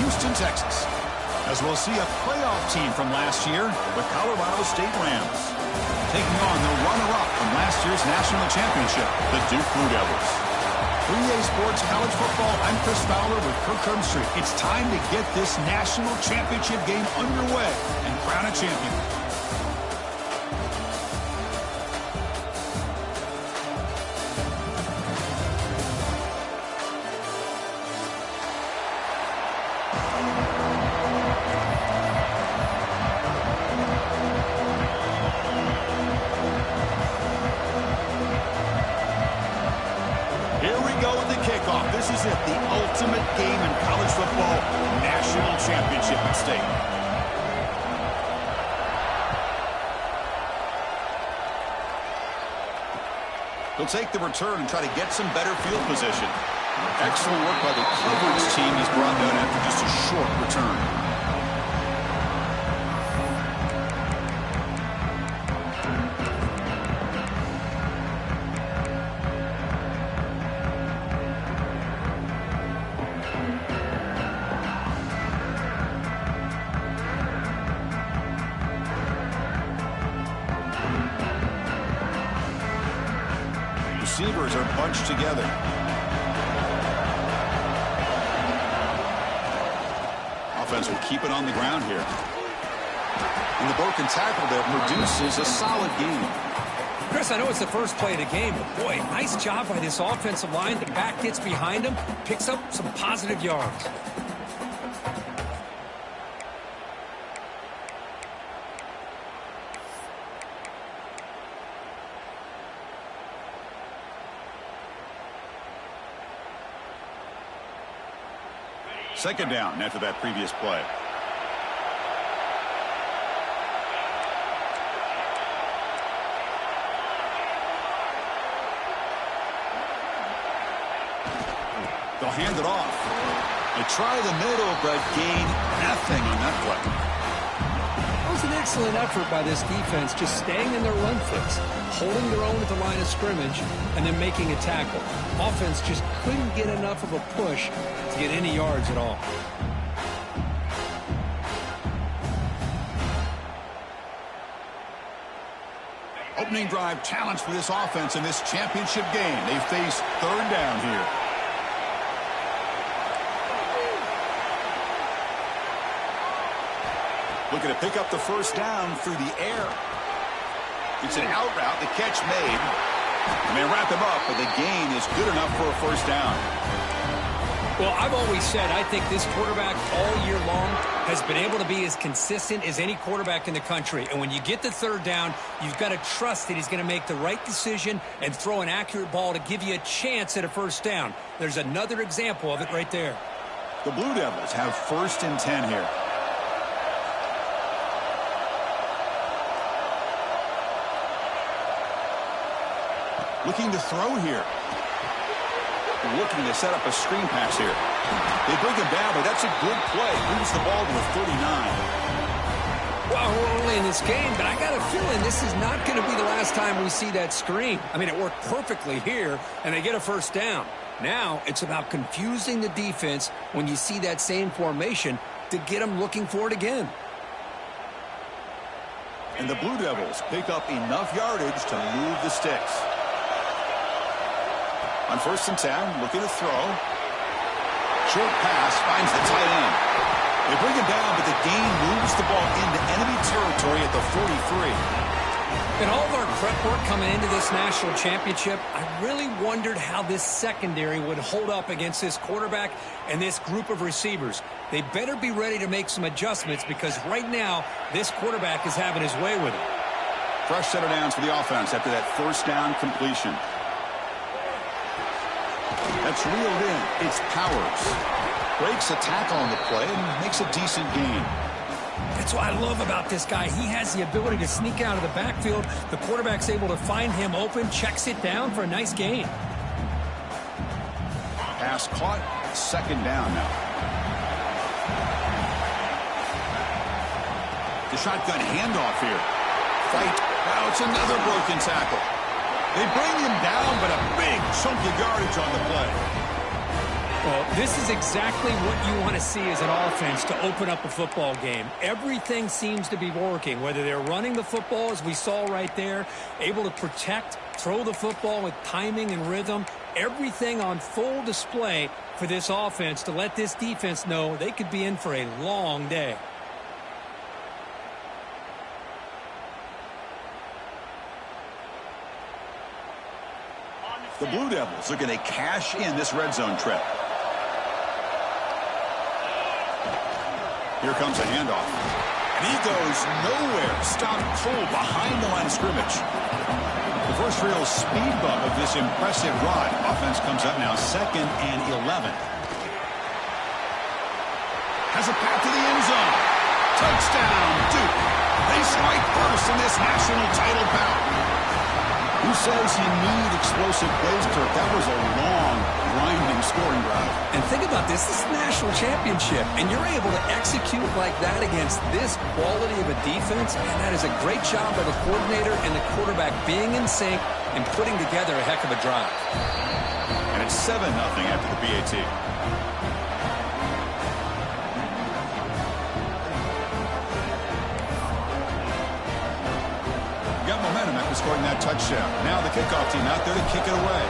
Houston, Texas, as we'll see a playoff team from last year, the Colorado State Rams, taking on the runner-up from last year's national championship, the Duke Blue Devils. 3A Sports College Football, I'm Chris Fowler with Kirk Herbstreit. It's time to get this national championship game underway and crown a champion. This is it, the ultimate game in college football, national championship at stake. He'll take the return and try to get some better field position. Excellent work by the coverage team. He's brought down after just a short return. Receivers are bunched together. Offense will keep it on the ground here. And the broken tackle there produces a solid gain. Chris, I know it's the first play of the game, but boy, nice job by this offensive line. The back gets behind him, picks up some positive yards. Second down after that previous play. They'll hand it off. They try the middle, but gain nothing on that play. That was an excellent effort by this defense, just staying in their run fix, holding their own at the line of scrimmage, and then making a tackle. Offense just couldn't get enough of a push to get any yards at all. Opening drive challenge for this offense in this championship game. They face third down here. Looking to pick up the first down through the air. It's an out route, the catch made. And they wrap him up, but the gain is good enough for a first down. Well, I've always said I think this quarterback all year long has been able to be as consistent as any quarterback in the country. And when you get the third down, you've got to trust that he's going to make the right decision and throw an accurate ball to give you a chance at a first down. There's another example of it right there. The Blue Devils have 1st and 10 here. Looking to throw here. Looking to set up a screen pass here. They bring him down, but that's a good play. Moves the ball to the 39. Well, we're early in this game, but I got a feeling this is not going to be the last time we see that screen. I mean, it worked perfectly here, and they get a first down. Now it's about confusing the defense when you see that same formation to get them looking for it again. And the Blue Devils pick up enough yardage to move the sticks. On 1st and 10, looking to throw. Short pass finds the tight end. They bring him down, but the gain moves the ball into enemy territory at the 43. In all of our prep work coming into this national championship, I really wondered how this secondary would hold up against this quarterback and this group of receivers. They better be ready to make some adjustments because right now, this quarterback is having his way with it. Fresh set of downs for the offense after that first down completion. That's reeled in. It's Powers. Breaks a tackle on the play and makes a decent gain. That's what I love about this guy. He has the ability to sneak out of the backfield. The quarterback's able to find him open, checks it down for a nice gain. Pass caught. 2nd down now. The shotgun handoff here. Fight. Now it's another broken tackle. They bring him down, but a big chunk of yardage on the play. Well, this is exactly what you want to see as an offense to open up a football game. Everything seems to be working, whether they're running the football, as we saw right there, able to protect, throw the football with timing and rhythm, everything on full display for this offense to let this defense know they could be in for a long day. The Blue Devils looking to cash in this red zone trip. Here comes a handoff. And he goes nowhere. Stopped cold behind the line of scrimmage. The first real speed bump of this impressive run. Offense comes up now 2nd and 11. Has a path to the end zone. Touchdown, Duke. They strike first in this national title bout. Who says you need explosive plays, Kirk? That was a long, grinding scoring drive. And think about this. This is a national championship, and you're able to execute like that against this quality of a defense, and that is a great job by the coordinator and the quarterback being in sync and putting together a heck of a drive. And it's 7-0 after the PAT. Got momentum after scoring that touchdown. Now the kickoff team out there to kick it away.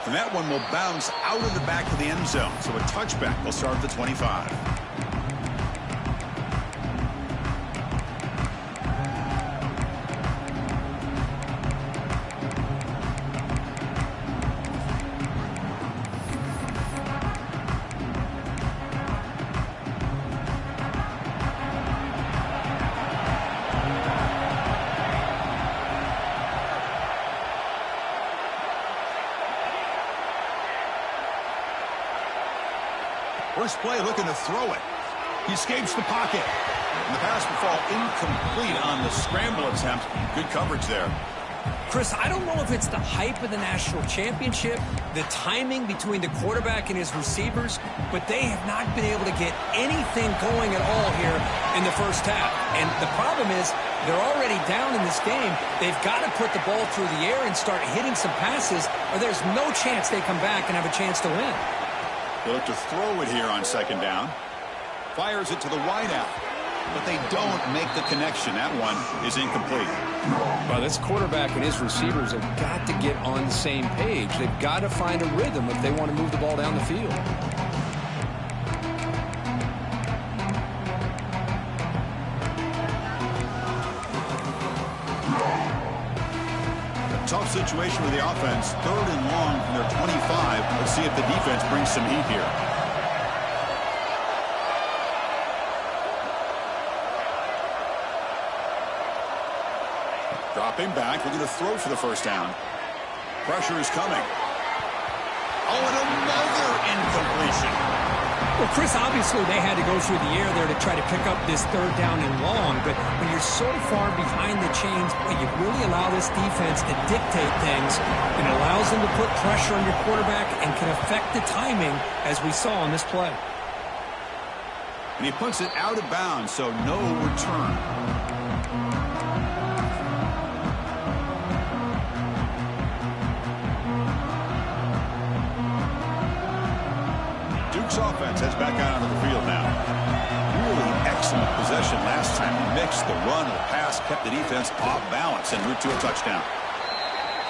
And that one will bounce out of the back of the end zone. So a touchback will start at the 25. First play looking to throw it. He escapes the pocket. And the pass will fall incomplete on the scramble attempt. Good coverage there. Chris, I don't know if it's the hype of the national championship, the timing between the quarterback and his receivers, but they have not been able to get anything going at all here in the first half. And the problem is they're already down in this game. They've got to put the ball through the air and start hitting some passes, or there's no chance they come back and have a chance to win. They look to throw it here on 2nd down. Fires it to the wideout. But they don't make the connection. That one is incomplete. Well, this quarterback and his receivers have got to get on the same page. They've got to find a rhythm if they want to move the ball down the field. Tough situation with the offense. 3rd and long from their 25. Let's see if the defense brings some heat here. Dropping back, looking to throw for the first down. Pressure is coming. Oh, and another incompletion. Well, Chris, obviously they had to go through the air there to try to pick up this 3rd down and long, but when you're so far behind the chains, you really allow this defense to dictate things, and it allows them to put pressure on your quarterback and can affect the timing, as we saw on this play. And he puts it out of bounds, so no return. Offense heads back out onto the field now. Really excellent possession last time. Mixed the run, the pass, kept the defense off balance en route to a touchdown.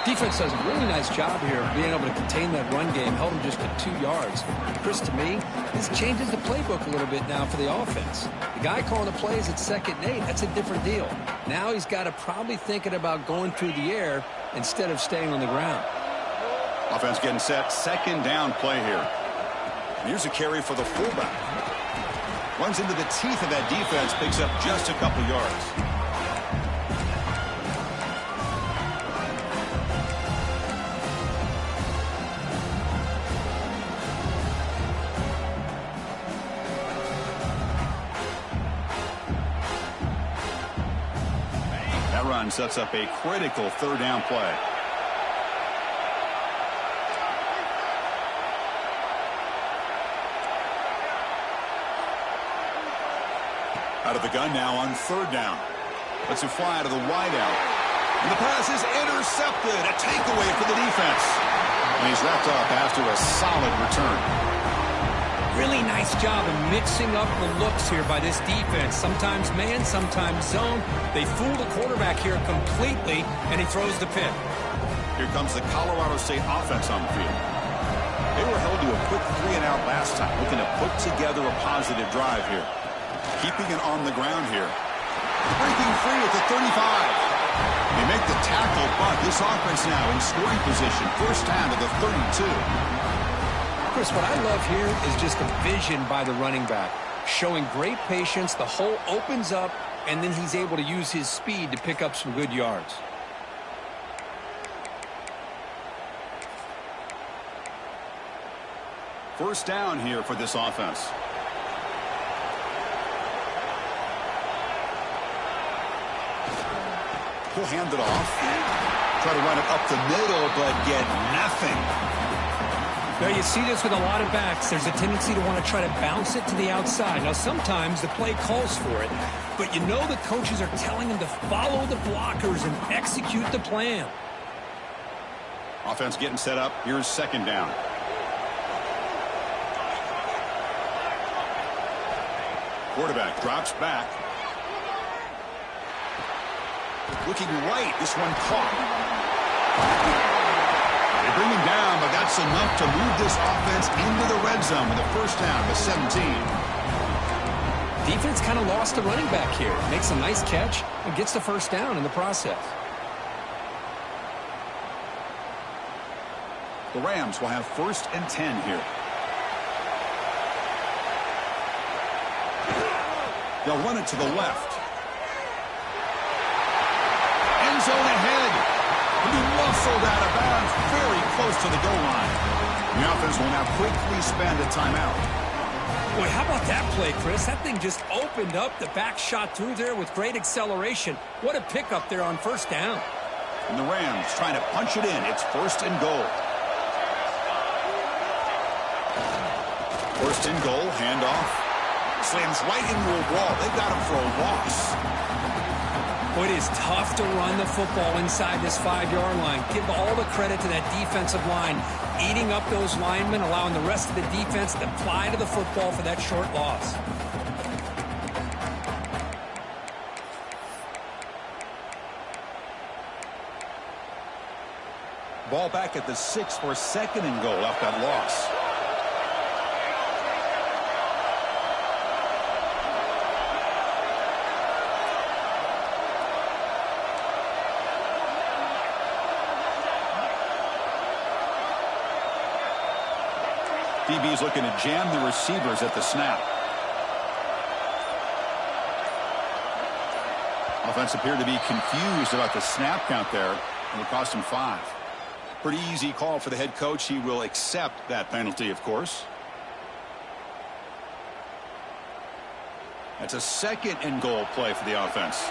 Defense does a really nice job here of being able to contain that run game, held them just to 2 yards. Chris, to me, this changes the playbook a little bit now for the offense. The guy calling the plays at 2nd and 8, that's a different deal. Now he's got to probably thinking about going through the air instead of staying on the ground. Offense getting set. 2nd down play here. Here's a carry for the fullback. Runs into the teeth of that defense, picks up just a couple yards. That run sets up a critical 3rd down play. Out of the gun now on 3rd down. Lets it fly out of the wideout. And the pass is intercepted. A takeaway for the defense. And he's wrapped up after a solid return. Really nice job of mixing up the looks here by this defense. Sometimes man, sometimes zone. They fool the quarterback here completely, and he throws the pick. Here comes the Colorado State offense on the field. They were held to a quick 3-and-out last time, looking to put together a positive drive here. Keeping it on the ground here. Breaking free at the 35. They make the tackle, but this offense now in scoring position. First down to the 32. Chris, what I love here is just the vision by the running back. Showing great patience, the hole opens up, and then he's able to use his speed to pick up some good yards. First down here for this offense. He'll hand it off. Try to run it up the middle, but get nothing. Now you see this with a lot of backs. There's a tendency to want to try to bounce it to the outside. Now sometimes the play calls for it, but you know the coaches are telling them to follow the blockers and execute the plan. Offense getting set up. Here's second down. Quarterback drops back. Looking right. This one caught. They bring him down, but that's enough to move this offense into the red zone with a first down to 17. Defense kind of lost the running back here. Makes a nice catch and gets the first down in the process. The Rams will have first and 10 here. They'll run it to the left. End zone ahead. He'll be muscled out of bounds very close to the goal line. The offense will now quickly spend a timeout. Boy, how about that play, Chris? That thing just opened up. The back shot through there with great acceleration. What a pickup there on first down. And the Rams trying to punch it in. It's first and goal. First and goal, handoff. Slams right into a wall. They've got him for a loss. Boy, it is tough to run the football inside this 5-yard line. Give all the credit to that defensive line, eating up those linemen, allowing the rest of the defense to fly to the football for that short loss. Ball back at the 6 for second and goal off that loss. DB's looking to jam the receivers at the snap. Offense appeared to be confused about the snap count there. It will cost him 5. Pretty easy call for the head coach. He will accept that penalty, of course. That's a second and goal play for the offense.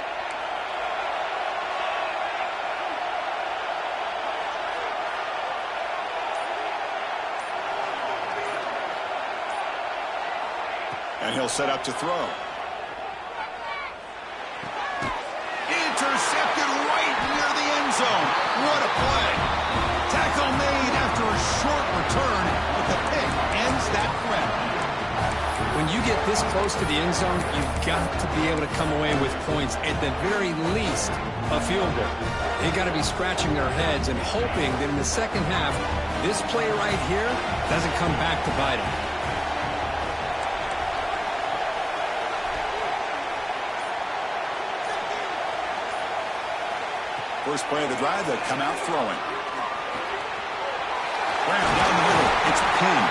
And he'll set up to throw. Intercepted right near the end zone. What a play. Tackle made after a short return, but the pick ends that threat. When you get this close to the end zone, you've got to be able to come away with points, at the very least, a field goal. They've got to be scratching their heads and hoping that in the second half, this play right here doesn't come back to bite them. First play of the drive, they come out throwing. Brown down the middle. It's pinned.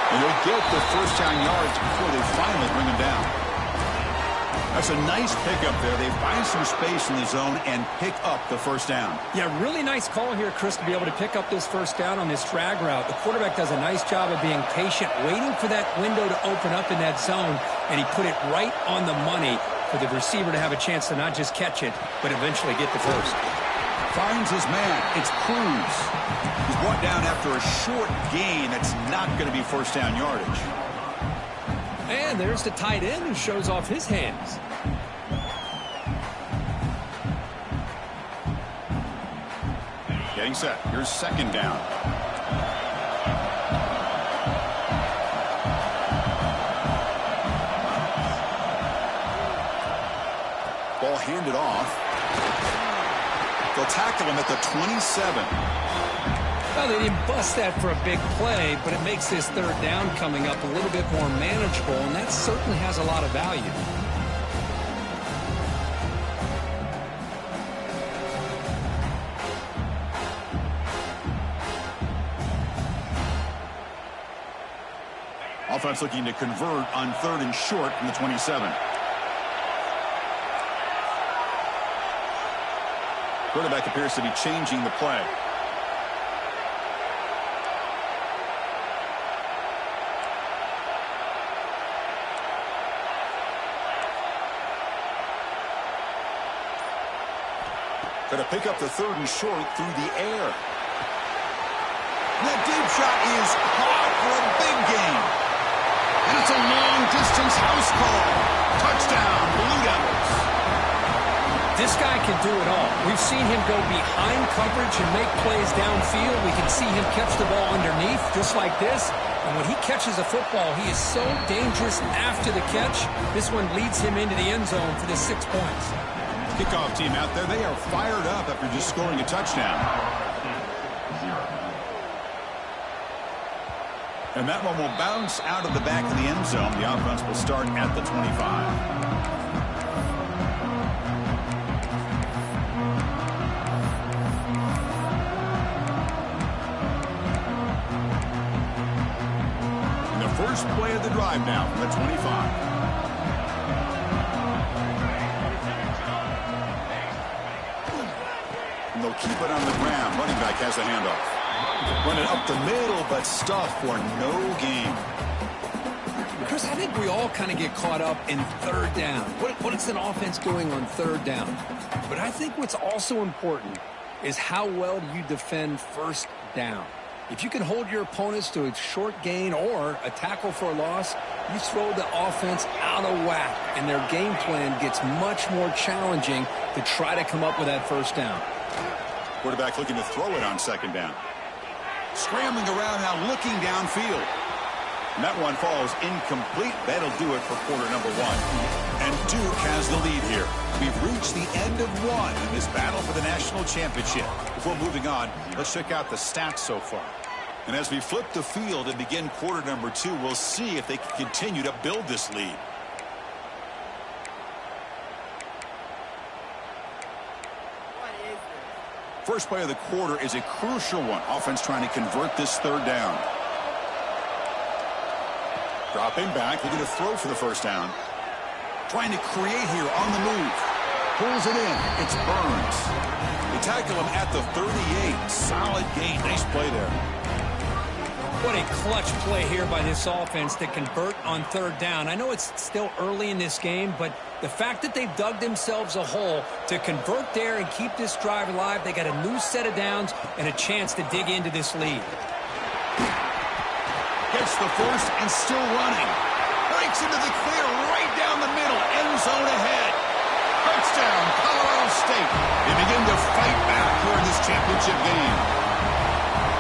And they'll get the first down yards before they finally bring him down. That's a nice pickup there. They find some space in the zone and pick up the first down. Yeah, really nice call here, Chris, to be able to pick up this first down on this drag route. The quarterback does a nice job of being patient, waiting for that window to open up in that zone, and he put it right on the money for the receiver to have a chance to not just catch it, but eventually get the first. Finds his man. It's Cruz. He's brought down after a short gain. That's not going to be first down yardage. And there's the tight end who shows off his hands. Getting set. Here's second down. Ball handed off. They'll tackle him at the 27. Well, they didn't bust that for a big play, but it makes this third down coming up a little bit more manageable, and that certainly has a lot of value. Offense looking to convert on 3rd and short from the 27. Quarterback appears to be changing the play. Going to pick up the 3rd and short through the air. That deep shot is caught for a big gain. And it's a long-distance house call. Touchdown, Blue Devils. This guy can do it all. We've seen him go behind coverage and make plays downfield. We can see him catch the ball underneath, just like this. And when he catches a football, he is so dangerous after the catch. This one leads him into the end zone for the 6 points. Kickoff team out there, they are fired up after just scoring a touchdown. And that one will bounce out of the back of the end zone. The offense will start at the 25. And the first play of the drive now from the 25. And they'll keep it on the ground. Running back has the handoff. Running up the middle, but stuff for no gain. Chris, I think we all kind of get caught up in third down. What is an offense doing on third down? But I think what's also important is how well do you defend first down. If you can hold your opponents to a short gain or a tackle for a loss, you throw the offense out of whack, and their game plan gets much more challenging to try to come up with that first down. Quarterback looking to throw it on second down. Scrambling around now, looking downfield. And that one falls incomplete. That'll do it for quarter number 1. And Duke has the lead here. We've reached the end of 1 in this battle for the national championship. Before moving on, let's check out the stats so far. And as we flip the field and begin quarter number 2, we'll see if they can continue to build this lead. First play of the quarter is a crucial one. Offense trying to convert this third down. Dropping back, looking to throw for the first down. Trying to create here on the move. Pulls it in. It's Burns. They tackle him at the 38. Solid gain. Nice play there. What a clutch play here by this offense to convert on third down. I know it's still early in this game, but the fact that they've dug themselves a hole to convert there and keep this drive alive, they got a new set of downs and a chance to dig into this lead. Gets the first and still running. Breaks into the clear right down the middle. End zone ahead. Touchdown, Colorado State. They begin to fight back here in this championship game.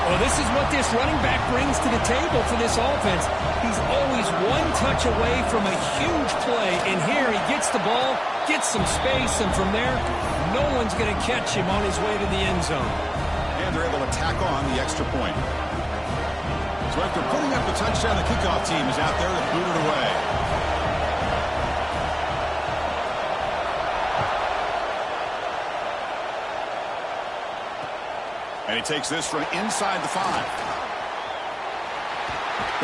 Well, this is what this running back brings to the table for this offense. He's always one touch away from a huge play. And here he gets the ball, gets some space, and from there, no one's going to catch him on his way to the end zone. And they're able to tack on the extra point. So after putting up the touchdown, the kickoff team is out there to boot it away. And he takes this from inside the 5.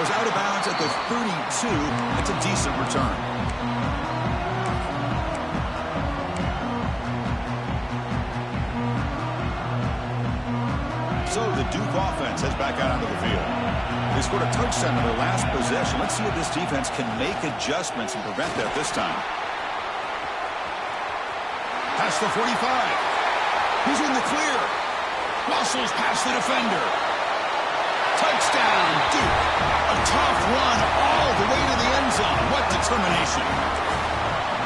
Goes out of bounds at the 32. It's a decent return. So the Duke offense heads back out onto the field. They scored a touchdown in their last possession. Let's see if this defense can make adjustments and prevent that this time. Past the 45. He's in the clear. Muscles past the defender. Touchdown, Duke. A tough run all the way to the end zone. What determination.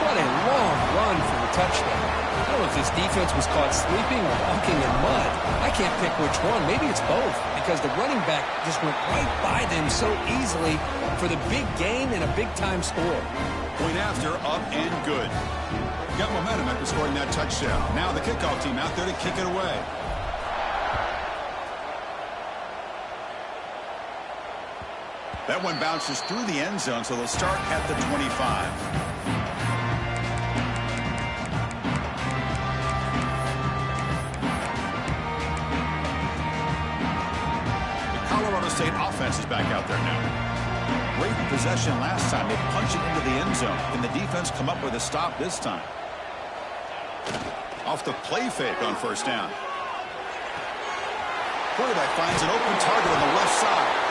What a long run for the touchdown. I don't know if this defense was caught sleeping or walking in mud. I can't pick which one. Maybe it's both, because the running back just went right by them so easily for the big gain and a big-time score. Point after, up and good. Got momentum after scoring that touchdown. Now the kickoff team out there to kick it away. That one bounces through the end zone, so they'll start at the 25. The Colorado State offense is back out there now. Great possession last time. They punched it into the end zone. Can the defense come up with a stop this time? Off the play fake on first down. Quarterback finds an open target on the left side.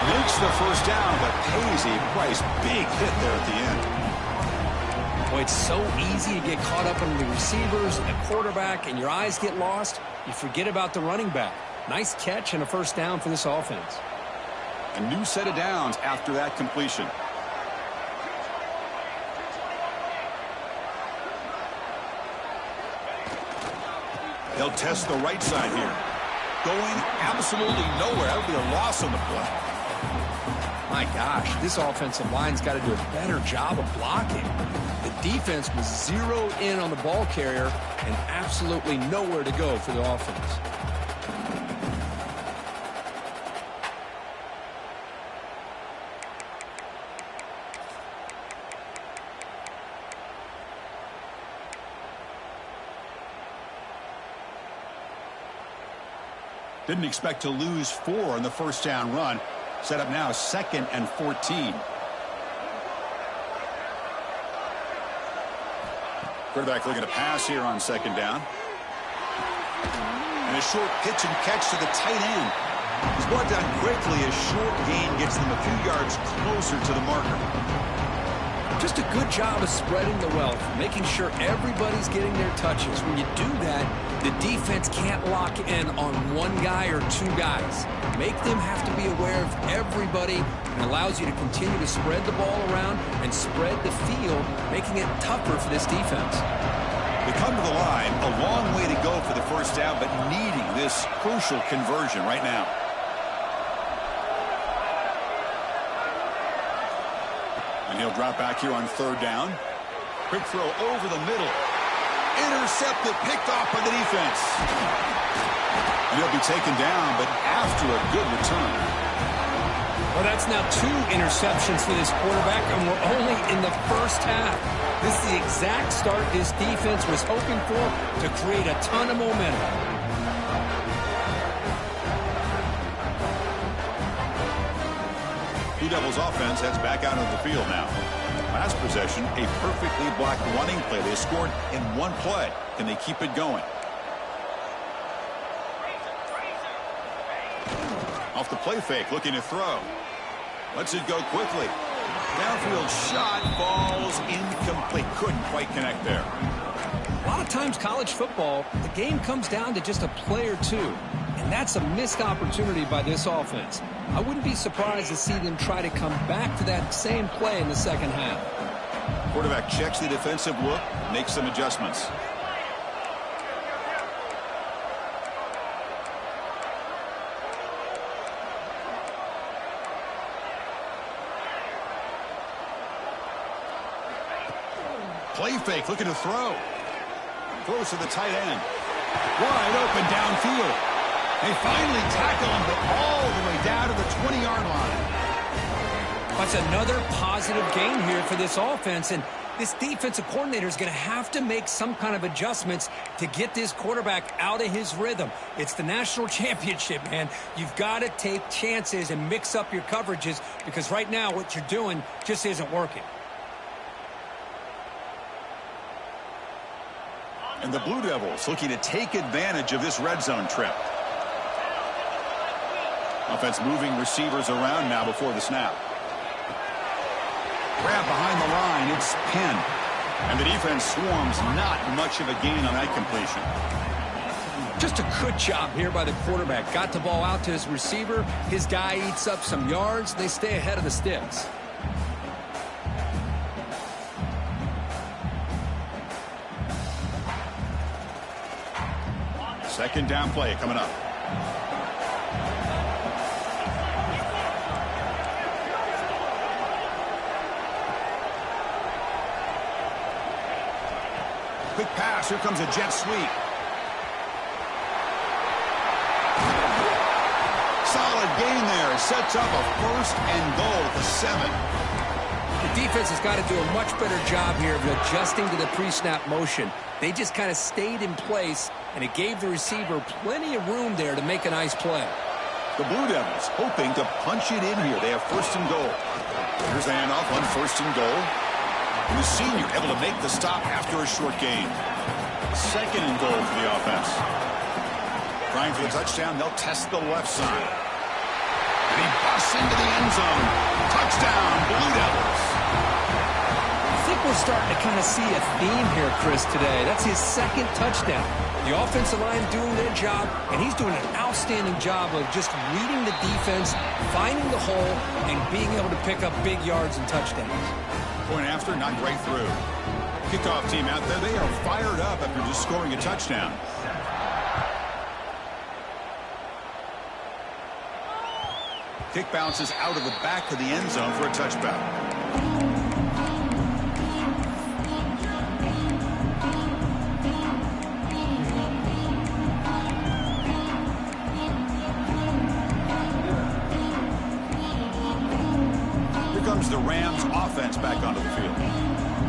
Makes the first down, but pays a price. Big hit there at the end. Boy, it's so easy to get caught up in the receivers and the quarterback, and your eyes get lost. You forget about the running back. Nice catch and a first down for this offense. A new set of downs after that completion. They'll test the right side here. Going absolutely nowhere. That would be a loss on the play. My gosh, this offensive line's got to do a better job of blocking. The defense was zeroed in on the ball carrier and absolutely nowhere to go for the offense. Didn't expect to lose 4 in the first down run. Set up now 2nd and 14. Quarterback looking to pass here on 2nd down. And a short pitch and catch to the tight end. He's brought down quickly. A short gain gets them a few yards closer to the marker. Just a good job of spreading the wealth, making sure everybody's getting their touches. When you do that, the defense can't lock in on one guy or 2 guys. Make them have to be aware of everybody, and allows you to continue to spread the ball around and spread the field, making it tougher for this defense. They come to the line, a long way to go for the first down, but needing this crucial conversion right now. And he'll drop back here on 3rd down. Quick throw over the middle. Intercepted, picked off by the defense. And he'll be taken down, but after a good return. Well, that's now 2 interceptions for this quarterback, and we're only in the first half. This is the exact start this defense was hoping for to create a ton of momentum. Blue Devils offense heads back out of the field now. Last possession, a perfectly blocked running play. They scored in 1 play. Can they keep it going? Off the play fake, looking to throw. Lets it go quickly. Downfield shot falls incomplete. Couldn't quite connect there. A lot of times college football, the game comes down to just a play or 2. And that's a missed opportunity by this offense. I wouldn't be surprised to see them try to come back to that same play in the second half. Quarterback checks the defensive look, makes some adjustments. Play fake, looking to throw. Throws to the tight end. Wide open downfield. They finally tackle him, but all the way down to the 20-yard line. That's another positive gain here for this offense, and this defensive coordinator is going to have to make some kind of adjustments to get this quarterback out of his rhythm. It's the national championship, man. You've got to take chances and mix up your coverages, because right now what you're doing just isn't working. And the Blue Devils looking to take advantage of this red zone trip. Offense moving receivers around now before the snap. Grab behind the line, it's pinned. And the defense swarms, not much of a gain on that completion. Just a good job here by the quarterback. Got the ball out to his receiver. His guy eats up some yards. They stay ahead of the sticks. Second down play coming up. Quick pass. Here comes a jet sweep. Solid gain there. Sets up a first and goal at the 7. The defense has got to do a much better job here of adjusting to the pre-snap motion. They just kind of stayed in place, and it gave the receiver plenty of room there to make a nice play. The Blue Devils hoping to punch it in here. They have first and goal. Here's the handoff on first and goal. And the senior able to make the stop after a short gain. Second and goal for the offense. Trying for the touchdown, they'll test the left side. And he busts into the end zone. Touchdown, Blue Devils. I think we're starting to kind of see a theme here, Chris, today. That's his second touchdown. The offensive line doing their job, and he's doing an outstanding job of just reading the defense, finding the hole, and being able to pick up big yards and touchdowns. Point after, not right through. Kickoff team out there, they are fired up after just scoring a touchdown. Kick bounces out of the back of the end zone for a touchback. Here comes the Rams offense back onto the field.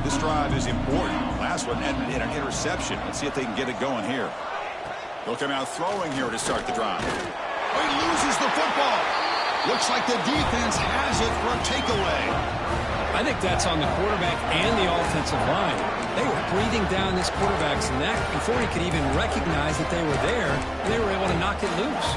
This drive is important. Last one ended in an interception. Let's see if they can get it going here. They'll come out throwing here to start the drive. Oh, he loses the football. Looks like the defense has it for a takeaway. I think that's on the quarterback and the offensive line. They were breathing down this quarterback's neck before he could even recognize that they were there, and they were able to knock it loose.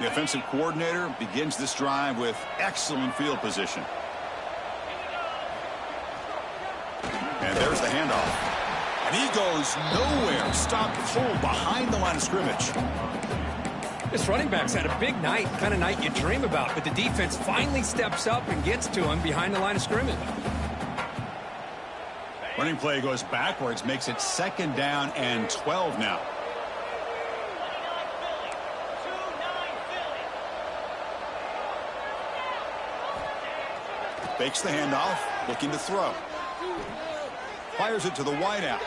The offensive coordinator begins this drive with excellent field position. And there's the handoff. And he goes nowhere. Stopped full behind the line of scrimmage. This running back's had a big night, kind of night you dream about, but the defense finally steps up and gets to him behind the line of scrimmage. Running play goes backwards, makes it second down and 12 now. Fakes the handoff, looking to throw. Fires it to the wideout.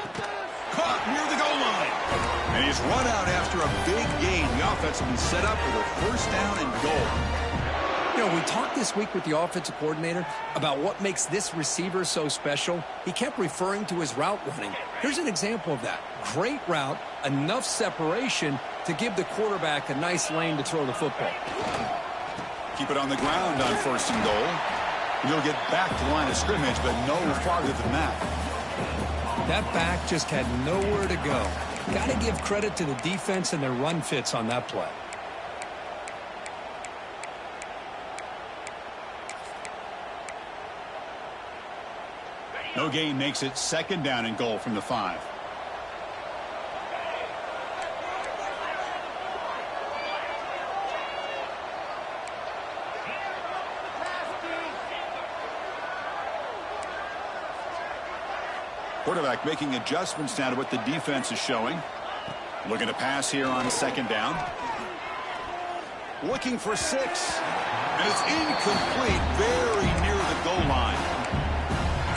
Caught near the goal line. And he's run out after a big gain. The offense will be set up with a first down and goal. You know, we talked this week with the offensive coordinator about what makes this receiver so special. He kept referring to his route running. Here's an example of that. Great route, enough separation to give the quarterback a nice lane to throw the football. Keep it on the ground on first and goal. He'll get back to the line of scrimmage, but no farther than that. That back just had nowhere to go. Got to give credit to the defense and their run fits on that play. No gain makes it second down and goal from the 5. Quarterback making adjustments now to what the defense is showing. Looking to pass here on second down. Looking for 6. And it's incomplete, very near the goal line.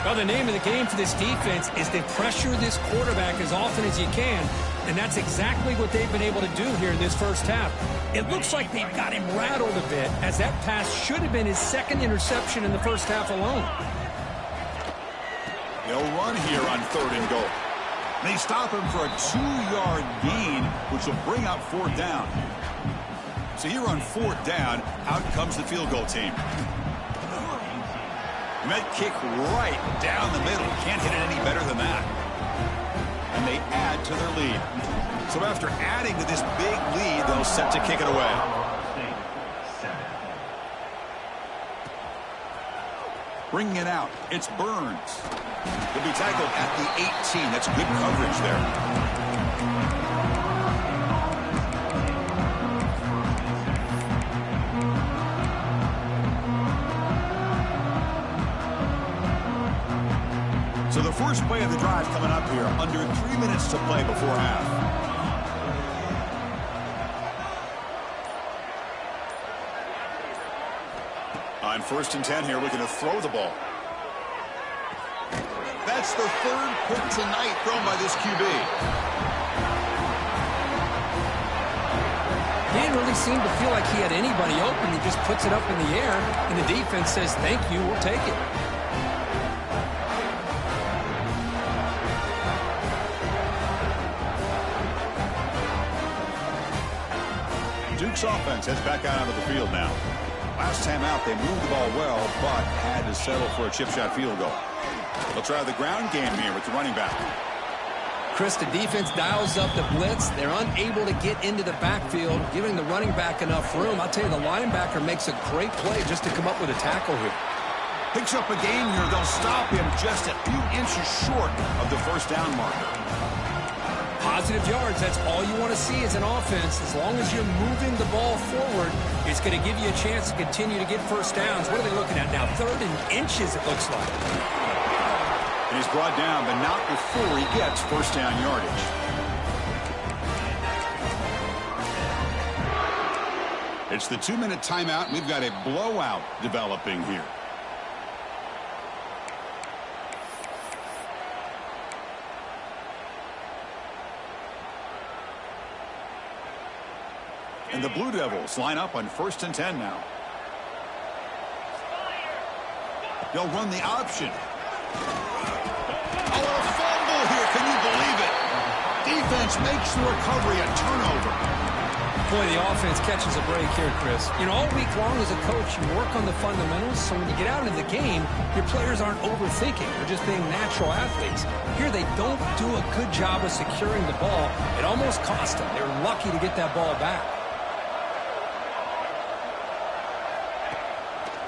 Well, the name of the game for this defense is to pressure this quarterback as often as you can, and that's exactly what they've been able to do here in this first half. It looks like they've got him rattled a bit, as that pass should have been his second interception in the first half alone. They'll run here on third and goal. They stop him for a 2-yard gain, which will bring up fourth down. So here on fourth down, out comes the field goal team. Met kick right down the middle. Can't hit it any better than that. And they add to their lead. So after adding to this big lead, they'll set to kick it away. Bringing it out, it's Burns. He'll be tackled at the 18. That's good coverage there. So the first play of the drive coming up here, under 3 minutes to play before half. On 1st and 10 here, looking to throw the ball. That's the third pick tonight thrown by this QB. He didn't really seem to feel like he had anybody open. He just puts it up in the air, and the defense says, thank you, we'll take it. Duke's offense heads back out onto the field now. Last time out, they moved the ball well, but had to settle for a chip shot field goal. They'll try the ground game here with the running back. Chris, the defense dials up the blitz. They're unable to get into the backfield, giving the running back enough room. I'll tell you, the linebacker makes a great play just to come up with a tackle here. Picks up a gain here. They'll stop him just a few inches short of the first down marker. Positive yards, that's all you want to see as an offense. As long as you're moving the ball forward, it's going to give you a chance to continue to get first downs. What are they looking at now? 3rd and inches, it looks like. And he's brought down, but not before he gets first down yardage. It's the 2-minute timeout, and we've got a blowout developing here. And the Blue Devils line up on 1st and 10 now. They'll run the option. Oh, a fumble here. Can you believe it? Defense makes the recovery a turnover. Boy, the offense catches a break here, Chris. You know, all week long as a coach, you work on the fundamentals, so when you get out into the game, your players aren't overthinking. They're just being natural athletes. Here, they don't do a good job of securing the ball. It almost cost them. They were lucky to get that ball back.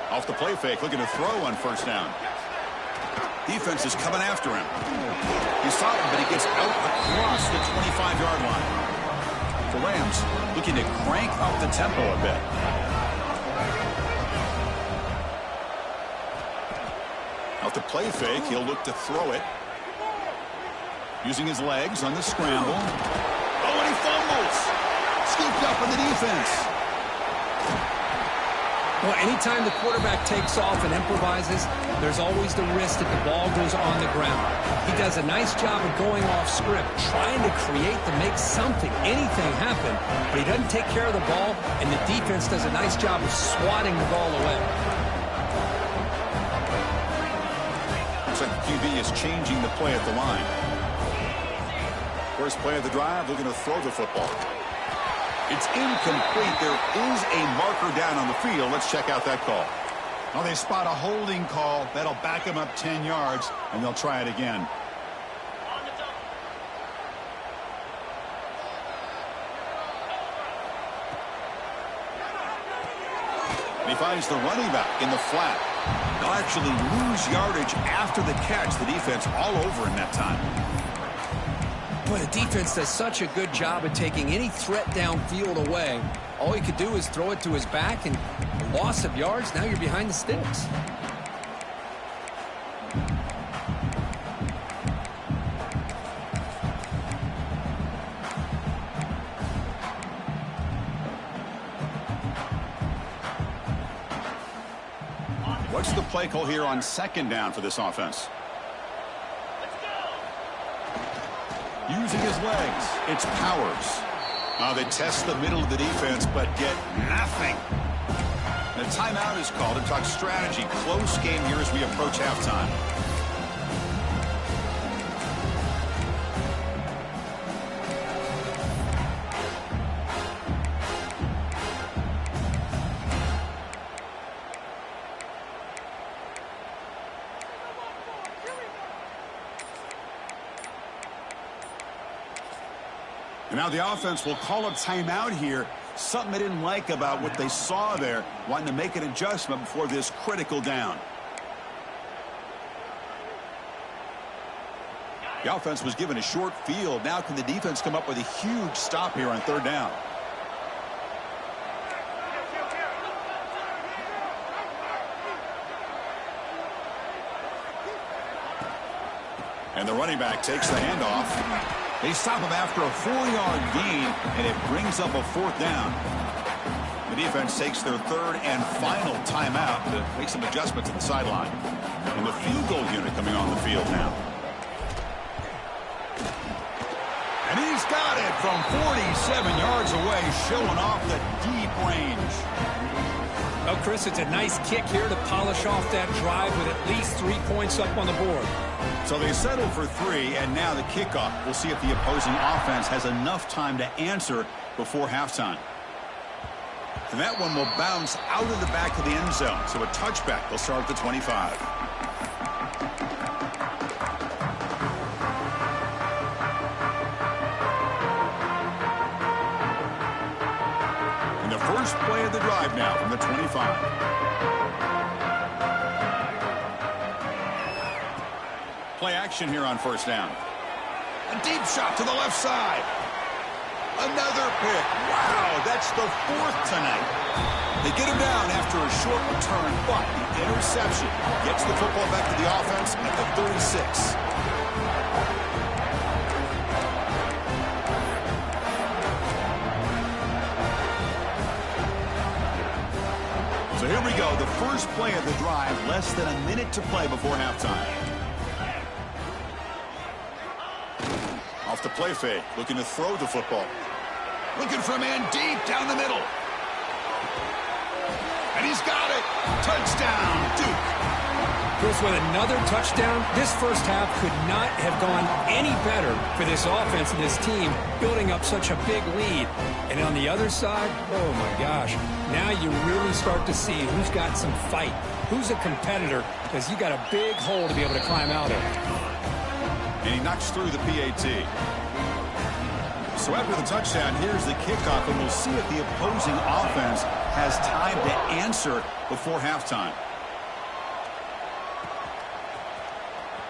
Off the play fake, looking to throw on first down. Defense is coming after him. He's stopped him, but he gets out across the 25-yard line. The Rams looking to crank up the tempo a bit. Off the play fake, he'll look to throw it. Using his legs on the scramble. Oh, and he fumbles. Scooped up in the defense. Well, anytime the quarterback takes off and improvises, there's always the risk that the ball goes on the ground. He does a nice job of going off script, trying to create to make something, anything happen, but he doesn't take care of the ball, and the defense does a nice job of swatting the ball away. Looks like the QB is changing the play at the line. First play of the drive, looking to throw the football. It's incomplete. There is a marker down on the field. Let's check out that call. Well, they spot a holding call. That'll back them up 10 yards, and they'll try it again. And he finds the running back in the flat. They'll actually lose yardage after the catch. The defense all over him that time. Boy, the defense does such a good job of taking any threat downfield away. All he could do is throw it to his back, and a loss of yards, now you're behind the sticks. What's the play call here on 2nd down for this offense? Using his legs, it's Powers. They test the middle of the defense, but get nothing. The timeout is called to talk strategy. Close game here as we approach halftime. And now the offense will call a timeout here. Something they didn't like about what they saw there. Wanting to make an adjustment before this critical down. The offense was given a short field. Now can the defense come up with a huge stop here on 3rd down? And the running back takes the handoff. They stop him after a 4-yard gain, and it brings up a 4th down. The defense takes their 3rd and final timeout to make some adjustments at the sideline. And the field goal unit coming on the field now. And he's got it from 47 yards away, showing off the deep range. Oh, Chris, it's a nice kick here to polish off that drive with at least 3 points up on the board. So they settle for 3, and now the kickoff. We'll see if the opposing offense has enough time to answer before halftime. And that one will bounce out of the back of the end zone. So a touchback will start at the 25. And the first play of the drive now from the 25. Play action here on 1st down. A deep shot to the left side. Another pick. Wow, that's the 4th tonight. They get him down after a short return, but the interception gets the football back to the offense at the 36. So here we go, the first play of the drive, less than a minute to play before halftime. Off the play fake, looking to throw the football. Looking for a man deep down the middle. And he's got it. Touchdown, Duke. Chris, with another touchdown, this first half could not have gone any better for this offense and this team, building up such a big lead. And on the other side, oh my gosh, now you really start to see who's got some fight, who's a competitor, because you got a big hole to be able to climb out of. And he knocks through the PAT. So after the touchdown, here's the kickoff, and we'll see if the opposing offense has time to answer before halftime.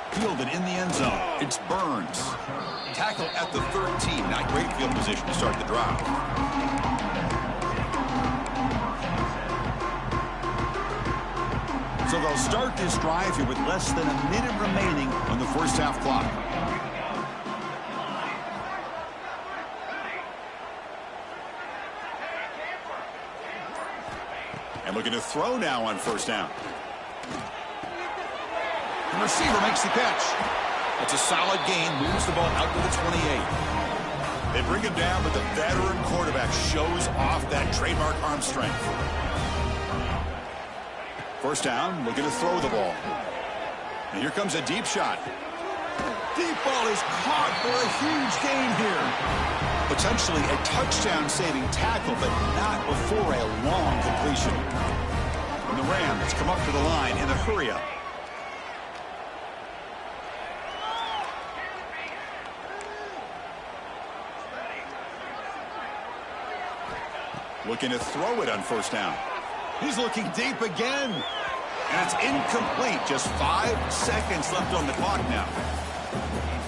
Fielded in the end zone. It's Burns. Tackle at the 13. Not great field position to start the drive. So they'll start this drive here with less than a minute remaining on the first half clock. And looking to throw now on 1st down. The receiver makes the catch. It's a solid gain, moves the ball out to the 28. They bring him down, but the veteran quarterback shows off that trademark arm strength. 1st down, looking to throw the ball. And here comes a deep shot. Deep ball is caught for a huge gain here. Potentially a touchdown-saving tackle, but not before a long completion. And the Rams come up to the line in a hurry-up. Looking to throw it on 1st down. He's looking deep again. And it's incomplete. Just 5 seconds left on the clock now.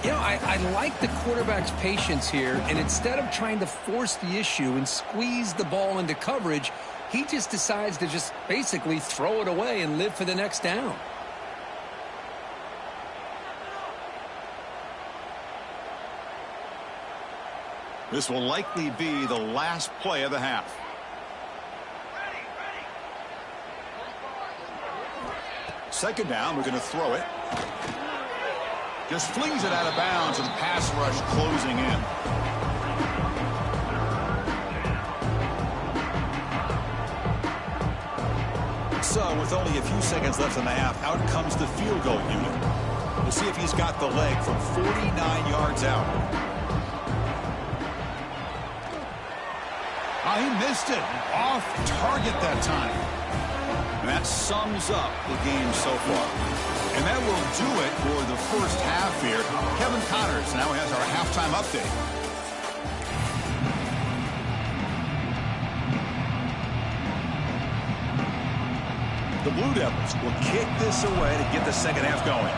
You know, I like the quarterback's patience here, and instead of trying to force the issue and squeeze the ball into coverage, he just decides to just basically throw it away and live for the next down. This will likely be the last play of the half. Second down, we're going to throw it. Just flings it out of bounds, and the pass rush closing in. So, with only a few seconds left in the half, out comes the field goal unit. We'll see if he's got the leg from 49 yards out. Oh, he missed it. Off target that time. And that sums up the game so far. And that will do it for the first half here. Kevin Connors now has our halftime update. The Blue Devils will kick this away to get the second half going.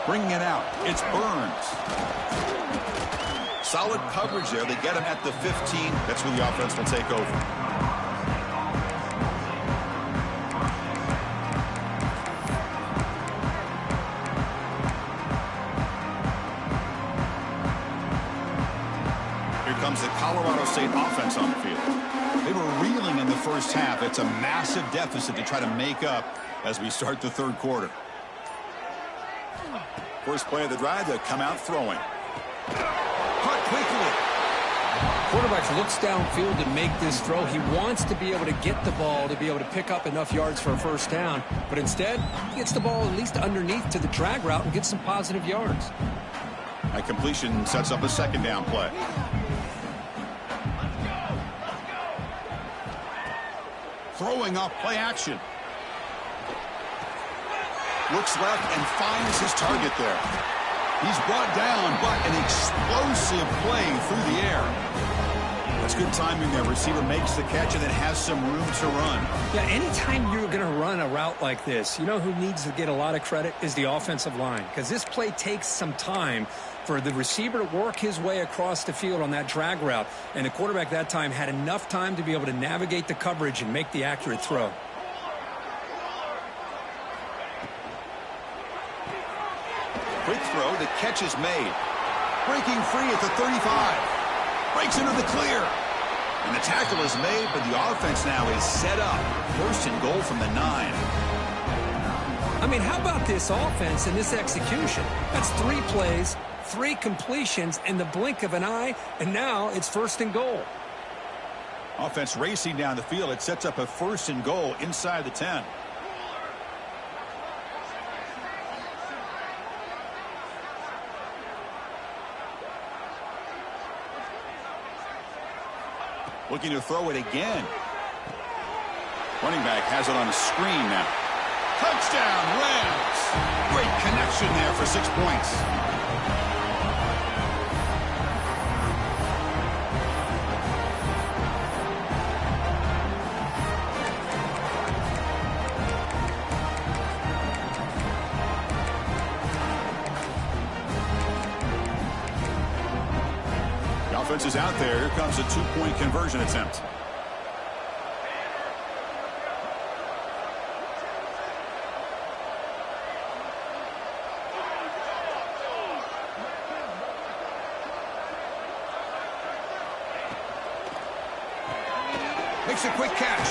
Bringing it out, it's Burns. Solid coverage there. They get him at the 15. That's where the offense will take over. comes the Colorado State offense on the field. They were reeling in the first half. It's a massive deficit to try to make up as we start the third quarter. First play of the drive, to come out throwing. Caught quickly. Quarterback looks downfield to make this throw. He wants to be able to get the ball to be able to pick up enough yards for a first down. But instead, he gets the ball at least underneath to the drag route and gets some positive yards. That completion sets up a second down play. Throwing off play action. Looks left and finds his target there. He's brought down, but an explosive play through the air. That's good timing there. Receiver makes the catch and then has some room to run. Yeah, anytime you're going to run a route like this, you know who needs to get a lot of credit is the offensive line, because this play takes some time for the receiver to work his way across the field on that drag route, and the quarterback that time had enough time to be able to navigate the coverage and make the accurate throw. Quick throw, the catch is made. Breaking free at the 35. Breaks into the clear. And the tackle is made, but the offense now is set up. First and goal from the 9. I mean, how about this offense and this execution? That's 3 plays, 3 completions in the blink of an eye, and now it's first and goal. Offense racing down the field. It sets up a first and goal inside the 10. Looking to throw it again. Running back has it on a screen now. Touchdown, Rams! Great connection there for 6 points. Offense is out there. Here comes a 2-point conversion attempt. Makes a quick catch.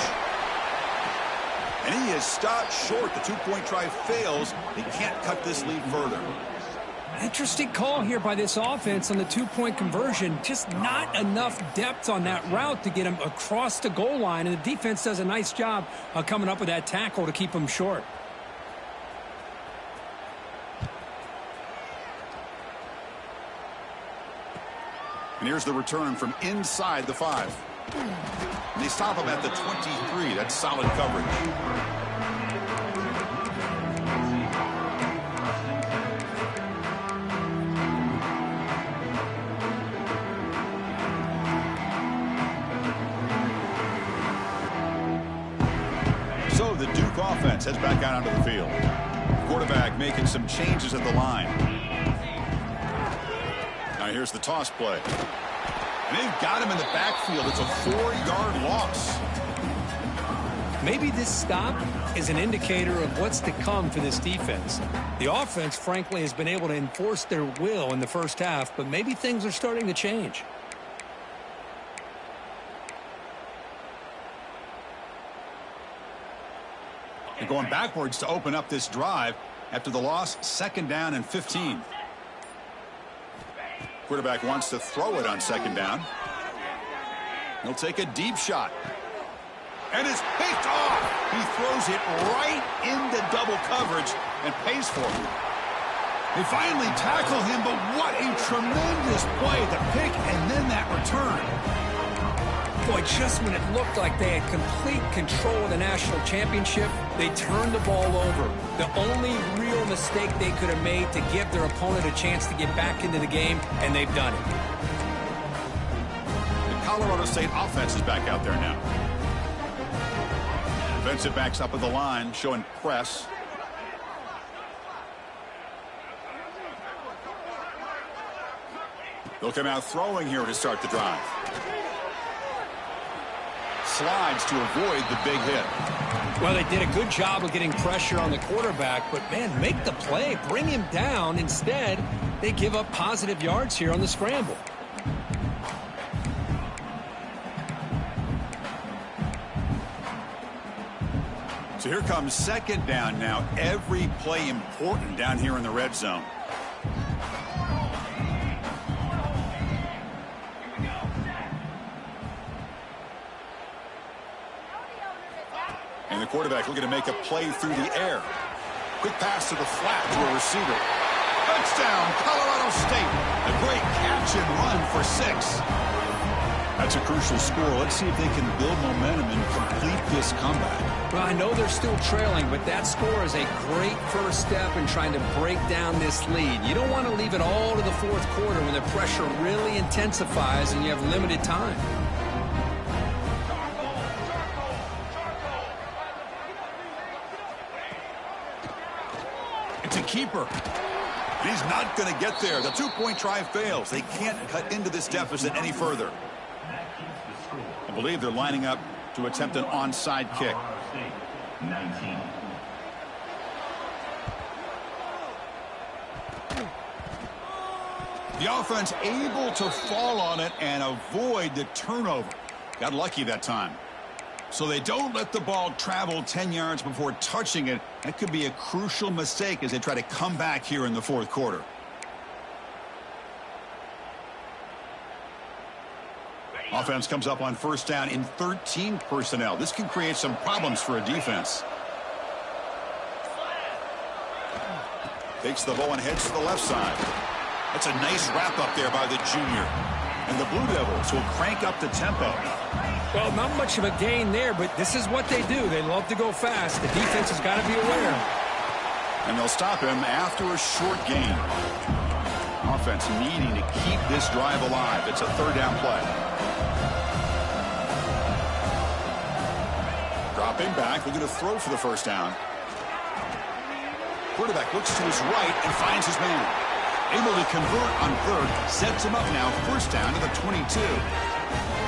And he is stopped short. The 2-point try fails. He can't cut this lead further. Interesting call here by this offense on the 2-point conversion. Just not enough depth on that route to get him across the goal line, and the defense does a nice job of coming up with that tackle to keep him short. And here's the return from inside the 5. And they stop him at the 23. That's solid coverage. So the Duke offense heads back out onto the field. Quarterback making some changes at the line. Now here's the toss play. And they've got him in the backfield. It's a 4-yard loss. Maybe this stop is an indicator of what's to come for this defense. The offense, frankly, has been able to enforce their will in the first half, but maybe things are starting to change. They're going backwards to open up this drive after the loss. 2nd down and 15. Quarterback wants to throw it on 2nd down. He'll take a deep shot. And it's picked off. He throws it right into double coverage and pays for it. They finally tackle him, but what a tremendous play. The pick and then that return. Boy, just when it looked like they had complete control of the national championship, they turned the ball over. The only real mistake they could have made to give their opponent a chance to get back into the game, and they've done it. The Colorado State offense is back out there now. Defensive backs up at the line, showing press. They'll come out throwing here to start the drive. Slides to avoid the big hit. Well, they did a good job of getting pressure on the quarterback, but, man, make the play. Bring him down. Instead, they give up positive yards here on the scramble. So here comes second down now. Every play important down here in the red zone. And the quarterback looking to make a play through the air. Quick pass to the flat to a receiver. Touchdown, Colorado State. A great catch and run for 6. That's a crucial score. Let's see if they can build momentum and complete this comeback. Well, I know they're still trailing, but that score is a great first step in trying to break down this lead. You don't want to leave it all to the fourth quarter when the pressure really intensifies and you have limited time. It's a keeper. He's not going to get there. The two-point try fails. They can't cut into this deficit any further. I believe they're lining up to attempt an onside kick. The offense able to fall on it and avoid the turnover. Got lucky that time. So they don't let the ball travel 10 yards before touching it. That could be a crucial mistake as they try to come back here in the fourth quarter. Offense comes up on first down in 13 personnel. This can create some problems for a defense. Takes the ball and heads to the left side. That's a nice wrap up there by the junior. And the Blue Devils will crank up the tempo. Well, not much of a gain there, but this is what they do. They love to go fast. The defense has got to be aware. And they'll stop him after a short gain. Offense needing to keep this drive alive. It's a third down play. Dropping back, looking to throw for the first down. Quarterback looks to his right and finds his man. Able to convert on third, sets him up now, first down to the 22.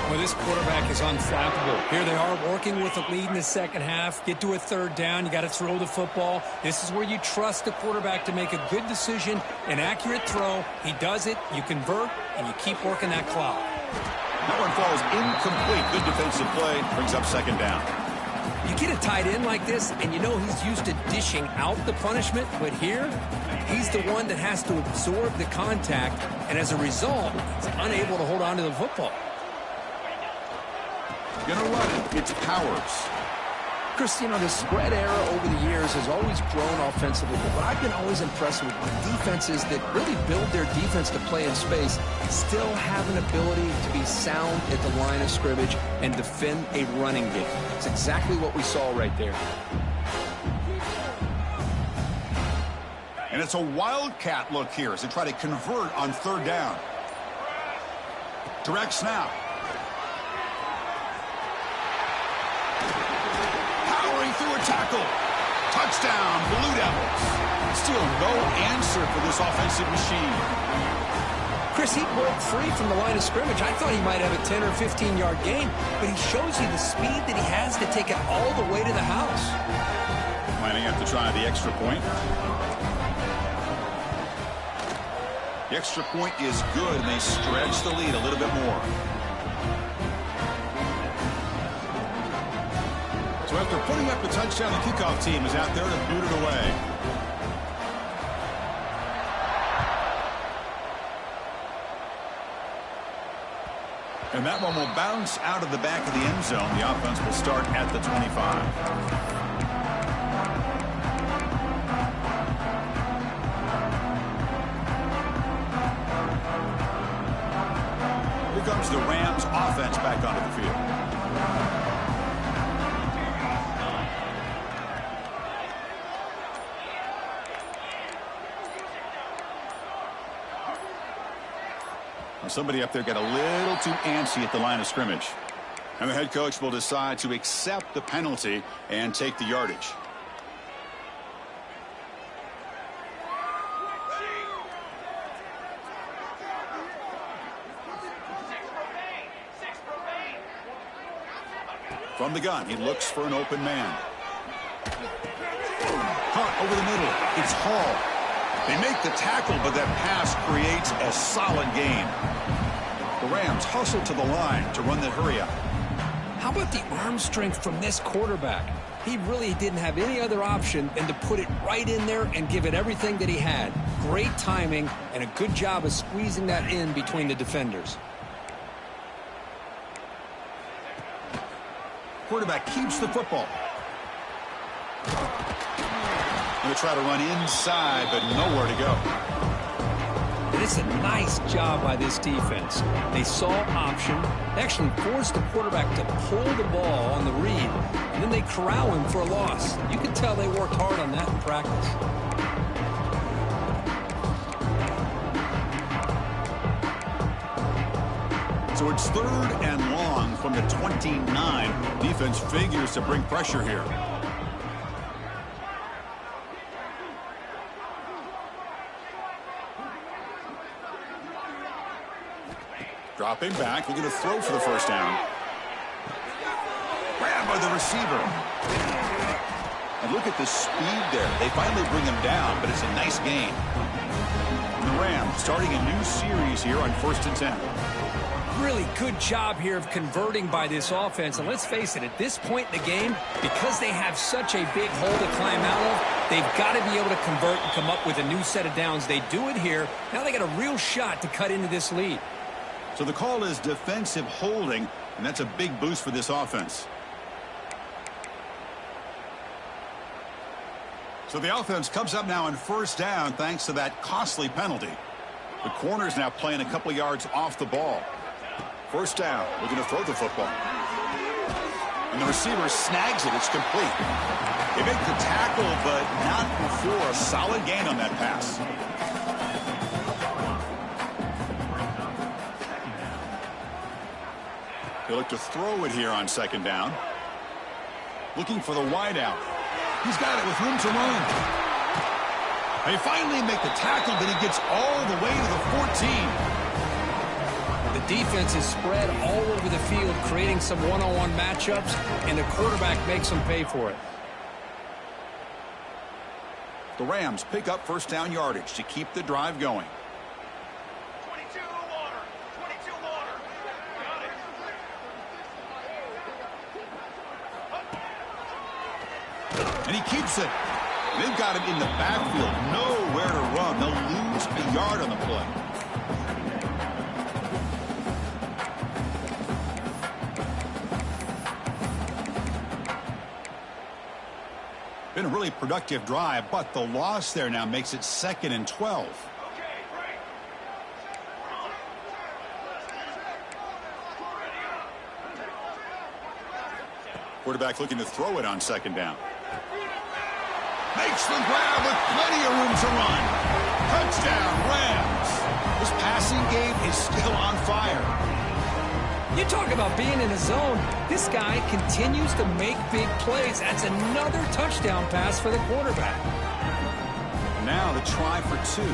Well, this quarterback is unflappable. Here they are working with the lead in the second half. Get to a third down. You got to throw the football. This is where you trust the quarterback to make a good decision, an accurate throw. He does it. You convert, and you keep working that clock. That one falls incomplete. Good defensive play. Brings up second down. You get a tight end like this, and you know he's used to dishing out the punishment. But here, he's the one that has to absorb the contact, and as a result, he's unable to hold on to the football. Gonna run it. It's Powers. Chris, you know, the spread era over the years has always grown offensively, but what I've been always impressed with defenses that really build their defense to play in space still have an ability to be sound at the line of scrimmage and defend a running game. It's exactly what we saw right there. And it's a wildcat look here as they try to convert on third down. Direct snap. Through a tackle. Touchdown, Blue Devils. Still no answer for this offensive machine. Chris, he broke free from the line of scrimmage. I thought he might have a 10 or 15-yard gain, but he shows you the speed that he has to take it all the way to the house. Lining up to try the extra point. The extra point is good, and they stretch the lead a little bit more. So after putting up the touchdown, the kickoff team is out there to boot it away. And that one will bounce out of the back of the end zone. The offense will start at the 25. Here comes the Rams offense back onto the field. Somebody up there got a little too antsy at the line of scrimmage. And the head coach will decide to accept the penalty and take the yardage. From the gun, he looks for an open man. Caught over the middle. It's Hall. They make the tackle, but that pass creates a solid gain. The Rams hustle to the line to run the hurry up. How about the arm strength from this quarterback? He really didn't have any other option than to put it right in there and give it everything that he had. Great timing and a good job of squeezing that in between the defenders. Quarterback keeps the football. Going to try to run inside, but nowhere to go. And it's a nice job by this defense. They saw option. They actually forced the quarterback to pull the ball on the read, and then they corral him for a loss. You can tell they worked hard on that in practice. So it's 3rd and long from the 29. Defense figures to bring pressure here. Dropping back, looking to throw for the first down. Grabbed by the receiver. And look at the speed there. They finally bring him down, but it's a nice gain. And the Rams starting a new series here on 1st and 10. Really good job here of converting by this offense. And let's face it, at this point in the game, because they have such a big hole to climb out of, they've got to be able to convert and come up with a new set of downs. They do it here. Now they got a real shot to cut into this lead. So the call is defensive holding, and that's a big boost for this offense. So the offense comes up now on 1st down thanks to that costly penalty. The corner's now playing a couple yards off the ball. 1st down, looking to throw the football. And the receiver snags it. It's complete. They make the tackle, but not before a solid gain on that pass. They look to throw it here on 2nd down. Looking for the wideout. He's got it with room to run. They finally make the tackle, but he gets all the way to the 14. The defense is spread all over the field, creating some one-on-one matchups, and the quarterback makes them pay for it. The Rams pick up 1st down yardage to keep the drive going. 22 water. 22 water. Got it. And he keeps it. They've got him in the backfield. Nowhere to run. They'll lose a yard on the play. Been a really productive drive, but the loss there now makes it 2nd and 12. Quarterback looking to throw it on 2nd down. Makes the grab with plenty of room to run. Touchdown, Rams. This passing game is still on fire. You talk about being in a zone. This guy continues to make big plays. That's another touchdown pass for the quarterback. Now the try for 2.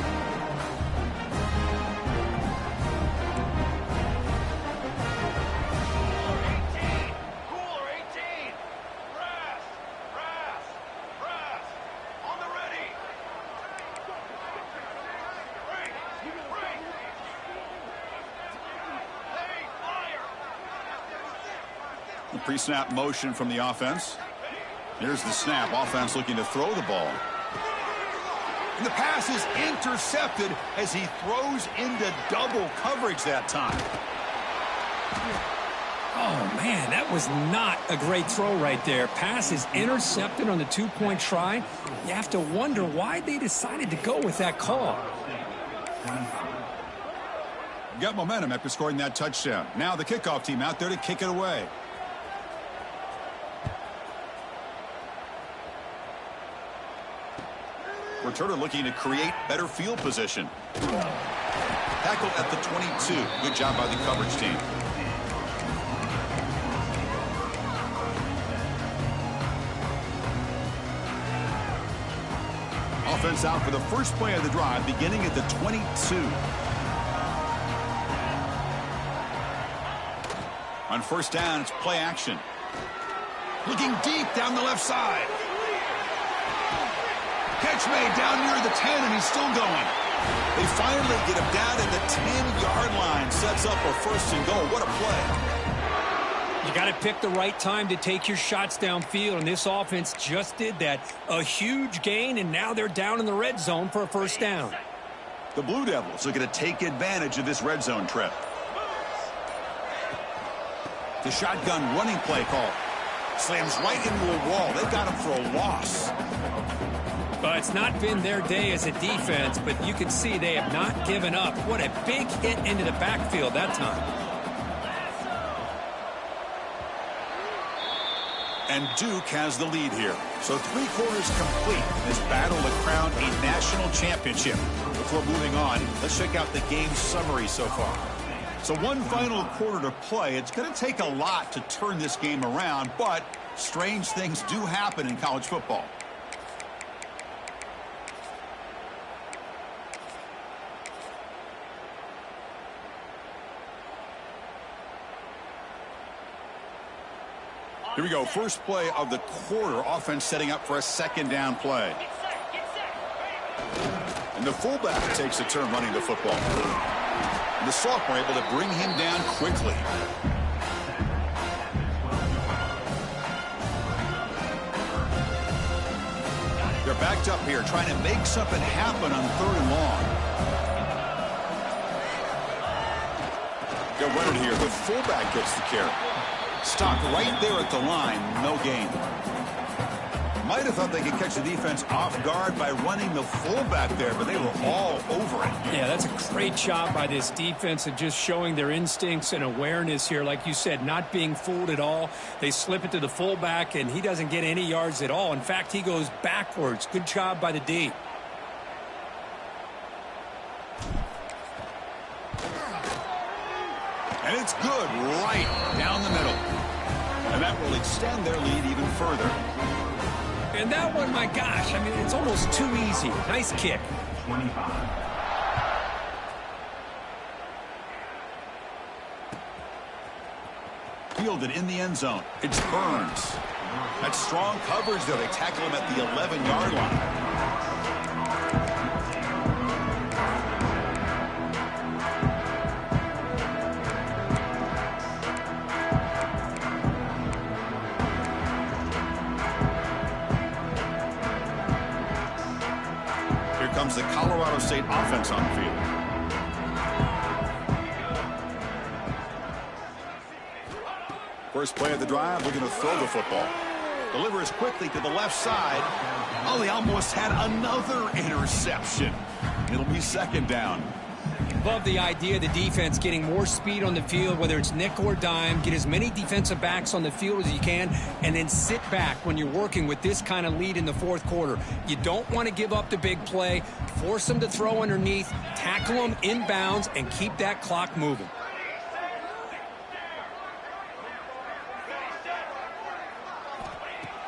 Pre-snap motion from the offense. Here's the snap. Offense looking to throw the ball. And the pass is intercepted as he throws into double coverage that time. Oh, man, that was not a great throw right there. Pass is intercepted on the 2-point try. You have to wonder why they decided to go with that call. Got momentum after scoring that touchdown. Now the kickoff team out there to kick it away. Returner looking to create better field position. Tackled at the 22. Good job by the coverage team. Offense out for the first play of the drive, beginning at the 22. On 1st down, it's play action. Looking deep down the left side. Catch made down near the 10, and he's still going. They finally get him down at the 10-yard line. Sets up a 1st and goal. What a play. You got to pick the right time to take your shots downfield, and this offense just did that. A huge gain, and now they're down in the red zone for a first down. The Blue Devils are going to take advantage of this red zone trip. The shotgun running play call. Slams right into a wall. They got him for a loss. Well, it's not been their day as a defense, but you can see they have not given up. What a big hit into the backfield that time. And Duke has the lead here. So 3 quarters complete in this battle to crown a national championship. Before moving on, let's check out the game summary so far. So one final quarter to play. It's going to take a lot to turn this game around, but strange things do happen in college football. Here we go. First play of the quarter. Offense setting up for a second down play. And the fullback takes a turn running the football. And the sophomore able to bring him down quickly. They're backed up here trying to make something happen on 3rd and long. They'll run it here. The fullback gets the carry. Stopped right there at the line. No gain. Might have thought they could catch the defense off guard by running the fullback there, but they were all over it. Yeah, that's a great job by this defense of just showing their instincts and awareness here. Like you said, not being fooled at all. They slip it to the fullback, and he doesn't get any yards at all. In fact, he goes backwards. Good job by the D. And it's good right down the middle. And that will extend their lead even further. And that one, my gosh, I mean, it's almost too easy. Nice kick. 25. Fielded in the end zone. It's Burns. That's strong coverage there. They tackle him at the 11-yard line. Comes the Colorado State offense on the field. First play of the drive, we're going to throw the football. Delivers quickly to the left side. Oh, they almost had another interception. It'll be second down. Love the idea of the defense getting more speed on the field, whether it's nickel or dime. Get as many defensive backs on the field as you can, and then sit back when you're working with this kind of lead in the 4th quarter. You don't want to give up the big play. Force them to throw underneath, tackle them inbounds, and keep that clock moving.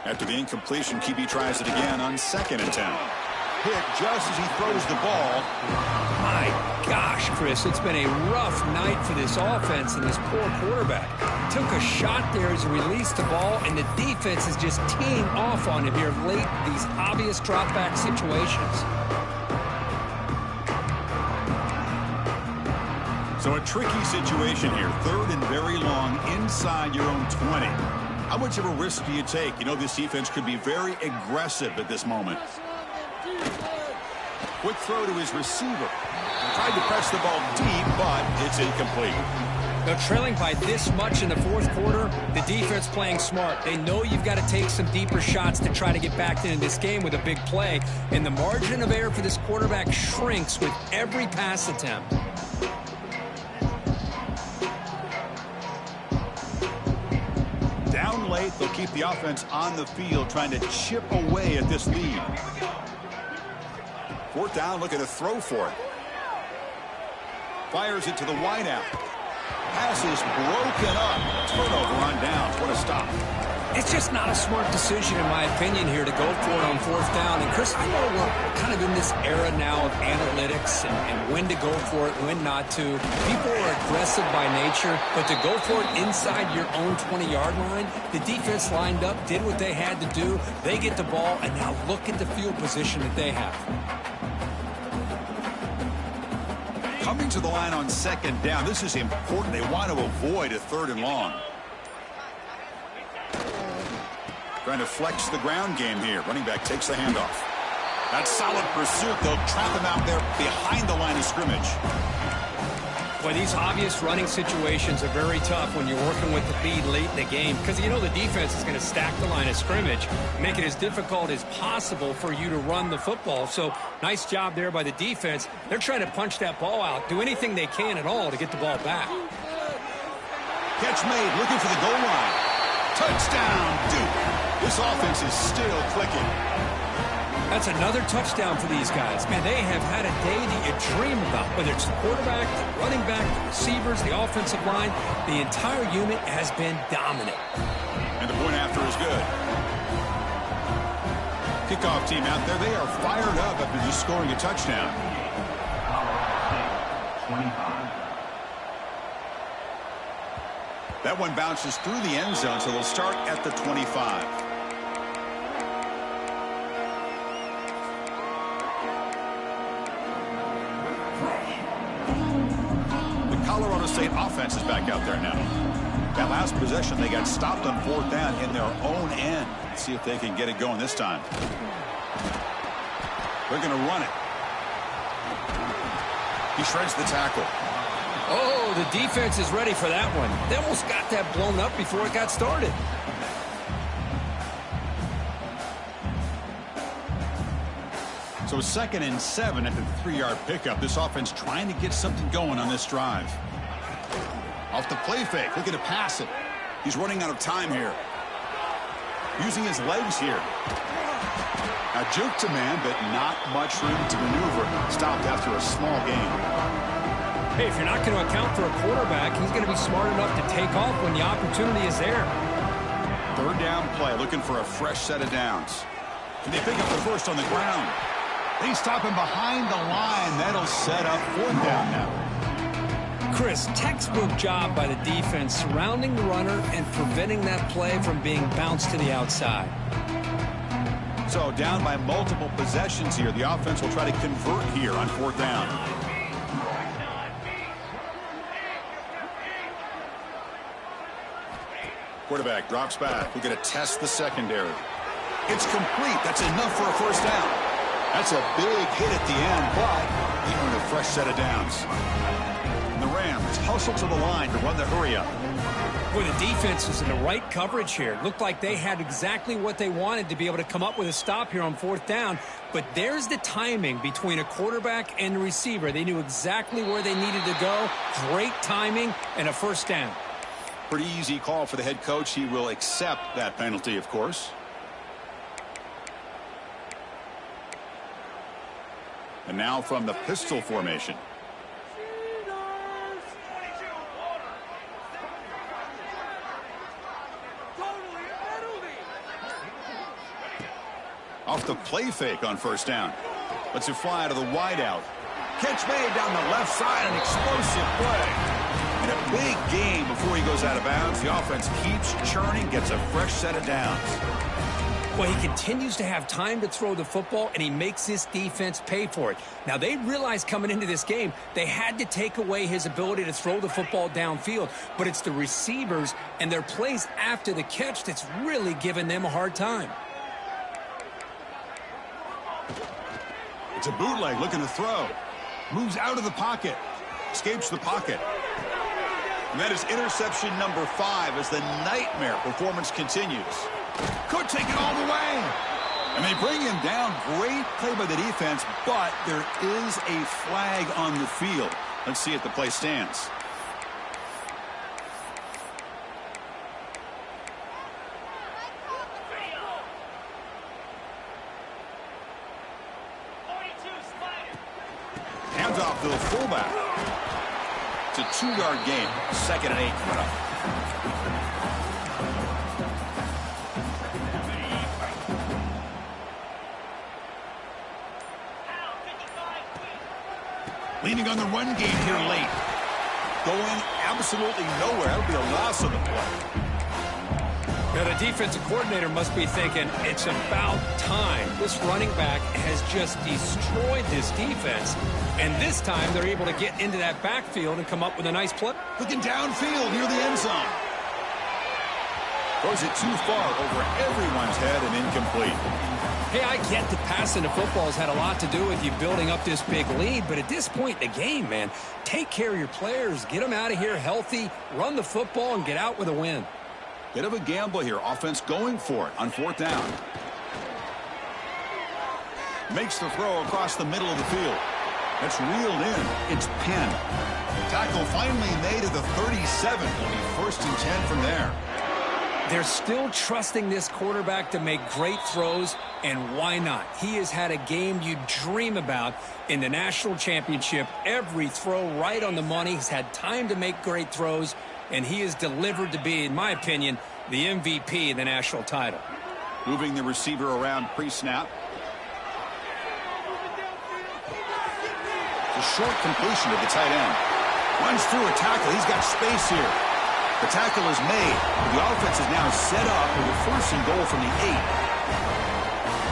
After the incompletion, QB tries it again on 2nd and 10. Hit just as he throws the ball. My gosh, Chris, it's been a rough night for this offense and this poor quarterback. Took a shot there as he released the ball, and the defense is just teeing off on him here late in these obvious drop-back situations. So a tricky situation here. 3rd and very long inside your own 20. How much of a risk do you take? You know this defense could be very aggressive at this moment. Quick throw to his receiver. Tried to press the ball deep, but it's incomplete. Now, trailing by this much in the 4th quarter, the defense playing smart. They know you've got to take some deeper shots to try to get back into this game with a big play. And the margin of error for this quarterback shrinks with every pass attempt. Down late, they'll keep the offense on the field, trying to chip away at this lead. 4th down, looking to throw for it. Fires it to the wideout. Pass is broken up. Turnover on downs. What a stop. It's just not a smart decision, in my opinion, here to go for it on 4th down. And, Chris, I know we're kind of in this era now of analytics and when to go for it, when not to. People are aggressive by nature, but to go for it inside your own 20-yard line, the defense lined up, did what they had to do. They get the ball, and now look at the field position that they have. Coming to the line on 2nd down. This is important. They want to avoid a 3rd and long. Trying to flex the ground game here. Running back takes the handoff. That's solid pursuit. They'll trap him out there behind the line of scrimmage. Well, these obvious running situations are very tough when you're working with the lead late in the game because you know the defense is going to stack the line of scrimmage, make it as difficult as possible for you to run the football. So nice job there by the defense. They're trying to punch that ball out, do anything they can at all to get the ball back. Catch made, looking for the goal line. Touchdown, Duke. This offense is still clicking. That's another touchdown for these guys. Man, they have had a day that you dream about, whether it's the quarterback, the running back, the receivers, the offensive line. The entire unit has been dominant. And the point after is good. Kickoff team out there, they are fired up after just scoring a touchdown. 25. That one bounces through the end zone, so they'll start at the 25. Colorado State offense is back out there now. That last possession, they got stopped on 4th down in their own end. Let's see if they can get it going this time. They're going to run it. He shreds the tackle. Oh, the defense is ready for that one. They almost got that blown up before it got started. So 2nd and 7 at the 3-yard pickup. This offense trying to get something going on this drive. Off the play fake, looking to pass it. He's running out of time here. Using his legs here. Now juke to man, but not much room to maneuver. Stopped after a small gain. Hey, if you're not going to account for a quarterback, he's going to be smart enough to take off when the opportunity is there. 3rd down play, looking for a fresh set of downs. Can they pick up the first on the ground? They stop him behind the line. That'll set up 4th down now. Chris, textbook job by the defense surrounding the runner and preventing that play from being bounced to the outside. So down by multiple possessions here. The offense will try to convert here on 4th down. Quarterback drops back. We're going to test the secondary. It's complete. That's enough for a 1st down. That's a big hit at the end, but he earned a fresh set of downs. And the Rams hustle to the line to run the hurry-up. Boy, the defense is in the right coverage here. Looked like they had exactly what they wanted to be able to come up with a stop here on 4th down. But there's the timing between a quarterback and the receiver. They knew exactly where they needed to go. Great timing and a 1st down. Pretty easy call for the head coach. He will accept that penalty, of course. And now from the pistol formation. Off the play fake on 1st down. Lets it fly to the wideout. Catch made down the left side, an explosive play. And a big gain before he goes out of bounds. The offense keeps churning, gets a fresh set of downs. Well, he continues to have time to throw the football, and he makes this defense pay for it. Now, they realized coming into this game they had to take away his ability to throw the football downfield, but it's the receivers and their plays after the catch that's really giving them a hard time. It's a bootleg looking to throw. Moves out of the pocket. Escapes the pocket. And that is interception number 5 as the nightmare performance continues. Could take it all the way. And they bring him down. Great play by the defense, but there is a flag on the field. Let's see if the play stands. Hands off to the fullback. It's a 2-yard gain. 2nd and 8 coming up. Leaning on the run game here late. Going absolutely nowhere. That'll be a loss of the play. Now, the defensive coordinator must be thinking, it's about time. This running back has just destroyed this defense. And this time, they're able to get into that backfield and come up with a nice play. Looking downfield near the end zone. Throws it too far over everyone's head and incomplete. Hey, I get that passing the football has had a lot to do with you building up this big lead, but at this point in the game, man, take care of your players, get them out of here healthy, run the football, and get out with a win. Bit of a gamble here. Offense going for it on 4th down. Makes the throw across the middle of the field. It's reeled in. It's Penn. Tackle finally made at the 37. It'll be 1st and 10 from there. They're still trusting this quarterback to make great throws, and why not? He has had a game you dream about in the national championship. Every throw right on the money. He's had time to make great throws, and he is delivered to be, in my opinion, the MVP of the national title. Moving the receiver around pre-snap. A short completion to the tight end. Runs through a tackle. He's got space here. The tackle is made. The offense is now set up with a 1st and goal from the 8.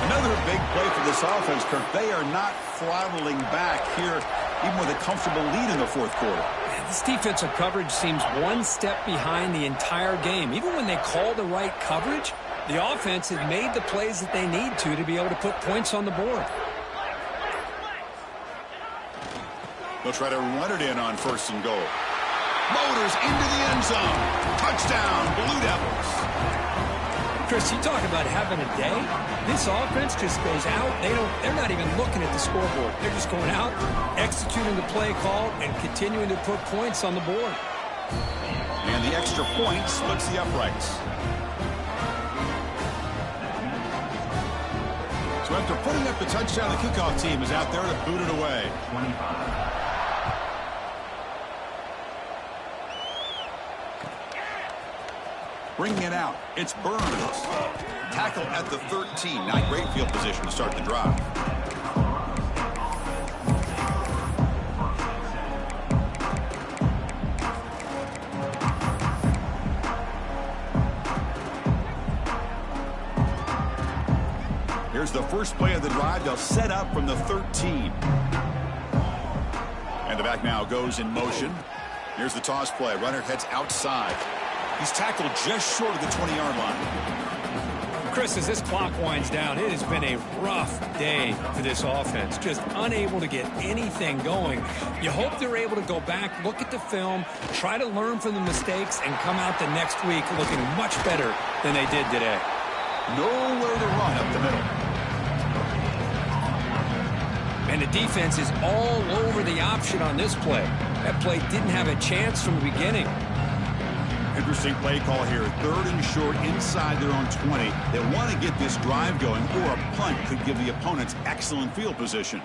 Another big play for this offense, Kirk. They are not throttling back here, even with a comfortable lead in the 4th quarter. This defensive coverage seems one step behind the entire game. Even when they call the right coverage, the offense has made the plays that they need to be able to put points on the board. They'll try to run it in on 1st and goal. Motors into the end zone. Touchdown, Blue Devils. Chris, you talk about having a day. This offense just goes out. They're not even looking at the scoreboard. They're just going out, executing the play call, and continuing to put points on the board. And the extra point splits the uprights. So after putting up the touchdown, the kickoff team is out there to boot it away. 25. Bringing it out, it's Burns. Tackle at the 13. Not great field position to start the drive. Here's the first play of the drive. They'll set up from the 13. And the back now goes in motion. Here's the toss play. Runner heads outside. He's tackled just short of the 20-yard line. Chris, as this clock winds down, it has been a rough day for this offense. Just unable to get anything going. You hope they're able to go back, look at the film, try to learn from the mistakes, and come out the next week looking much better than they did today. Nowhere to run up the middle. And the defense is all over the option on this play. That play didn't have a chance from the beginning. Interesting play call here. 3rd and short inside their own 20. They want to get this drive going, or a punt could give the opponents excellent field position.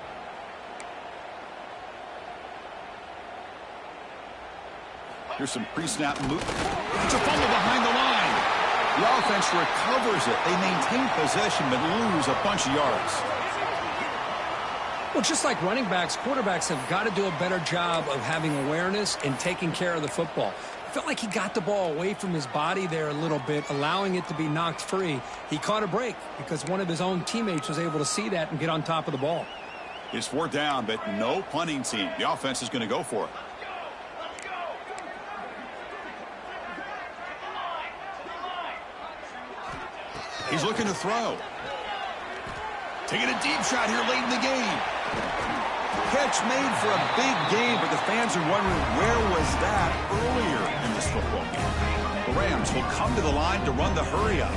Here's some pre-snap move. It's a fumble behind the line. The offense recovers it. They maintain possession but lose a bunch of yards. Well, just like running backs, quarterbacks have got to do a better job of having awareness and taking care of the football. Felt like he got the ball away from his body there a little bit, allowing it to be knocked free. He caught a break because one of his own teammates was able to see that and get on top of the ball. It's 4th down, but no punting team. The offense is going to go for it. He's looking to throw. Taking a deep shot here late in the game. Catch made for a big game, but the fans are wondering where was that earlier in this football game. The Rams will come to the line to run the hurry up.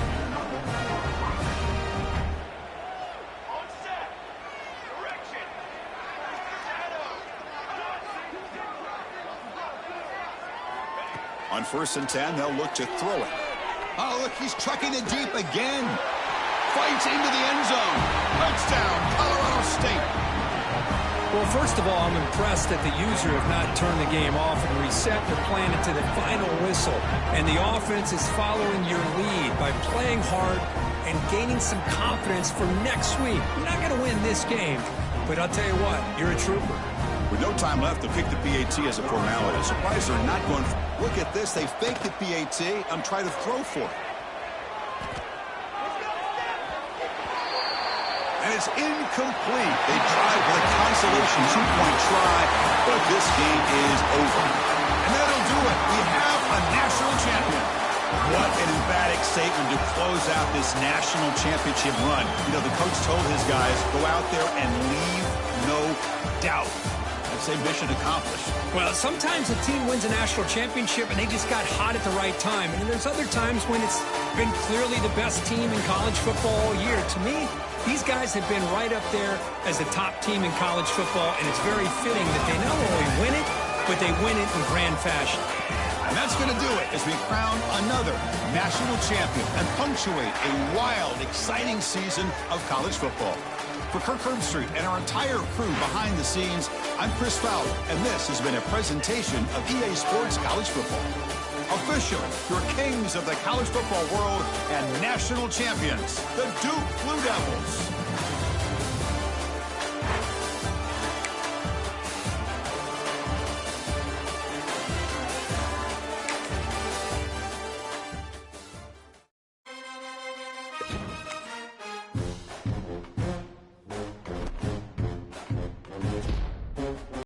On 1st and 10, they'll look to throw it. Oh, look, he's trucking it deep again. Fights into the end zone. Touchdown, Colorado State. Well, first of all, I'm impressed that the user have not turned the game off and reset the plan into the final whistle. And the offense is following your lead by playing hard and gaining some confidence for next week. You're not going to win this game, but I'll tell you what, you're a trooper. With no time left to pick the PAT as a formality. Surprised they're not going. Look at this. They fake the PAT. I'm trying to throw for it. And it's incomplete. They tried for the consolation 2-point try, but this game is over. And that'll do it. We have a national champion. What an emphatic statement to close out this national championship run. You know, the coach told his guys, go out there and leave no doubt. I'd say mission accomplished. Well, sometimes a team wins a national championship and they just got hot at the right time. And then there's other times when it's been clearly the best team in college football all year. To me, these guys have been right up there as the top team in college football, and it's very fitting that they not only win it, but they win it in grand fashion. And that's going to do it as we crown another national champion and punctuate a wild, exciting season of college football. For Kirk Herbstreit and our entire crew behind the scenes, I'm Chris Fowler, and this has been a presentation of EA Sports College Football. Officially, your kings of the college football world and national champions, the Duke Blue Devils.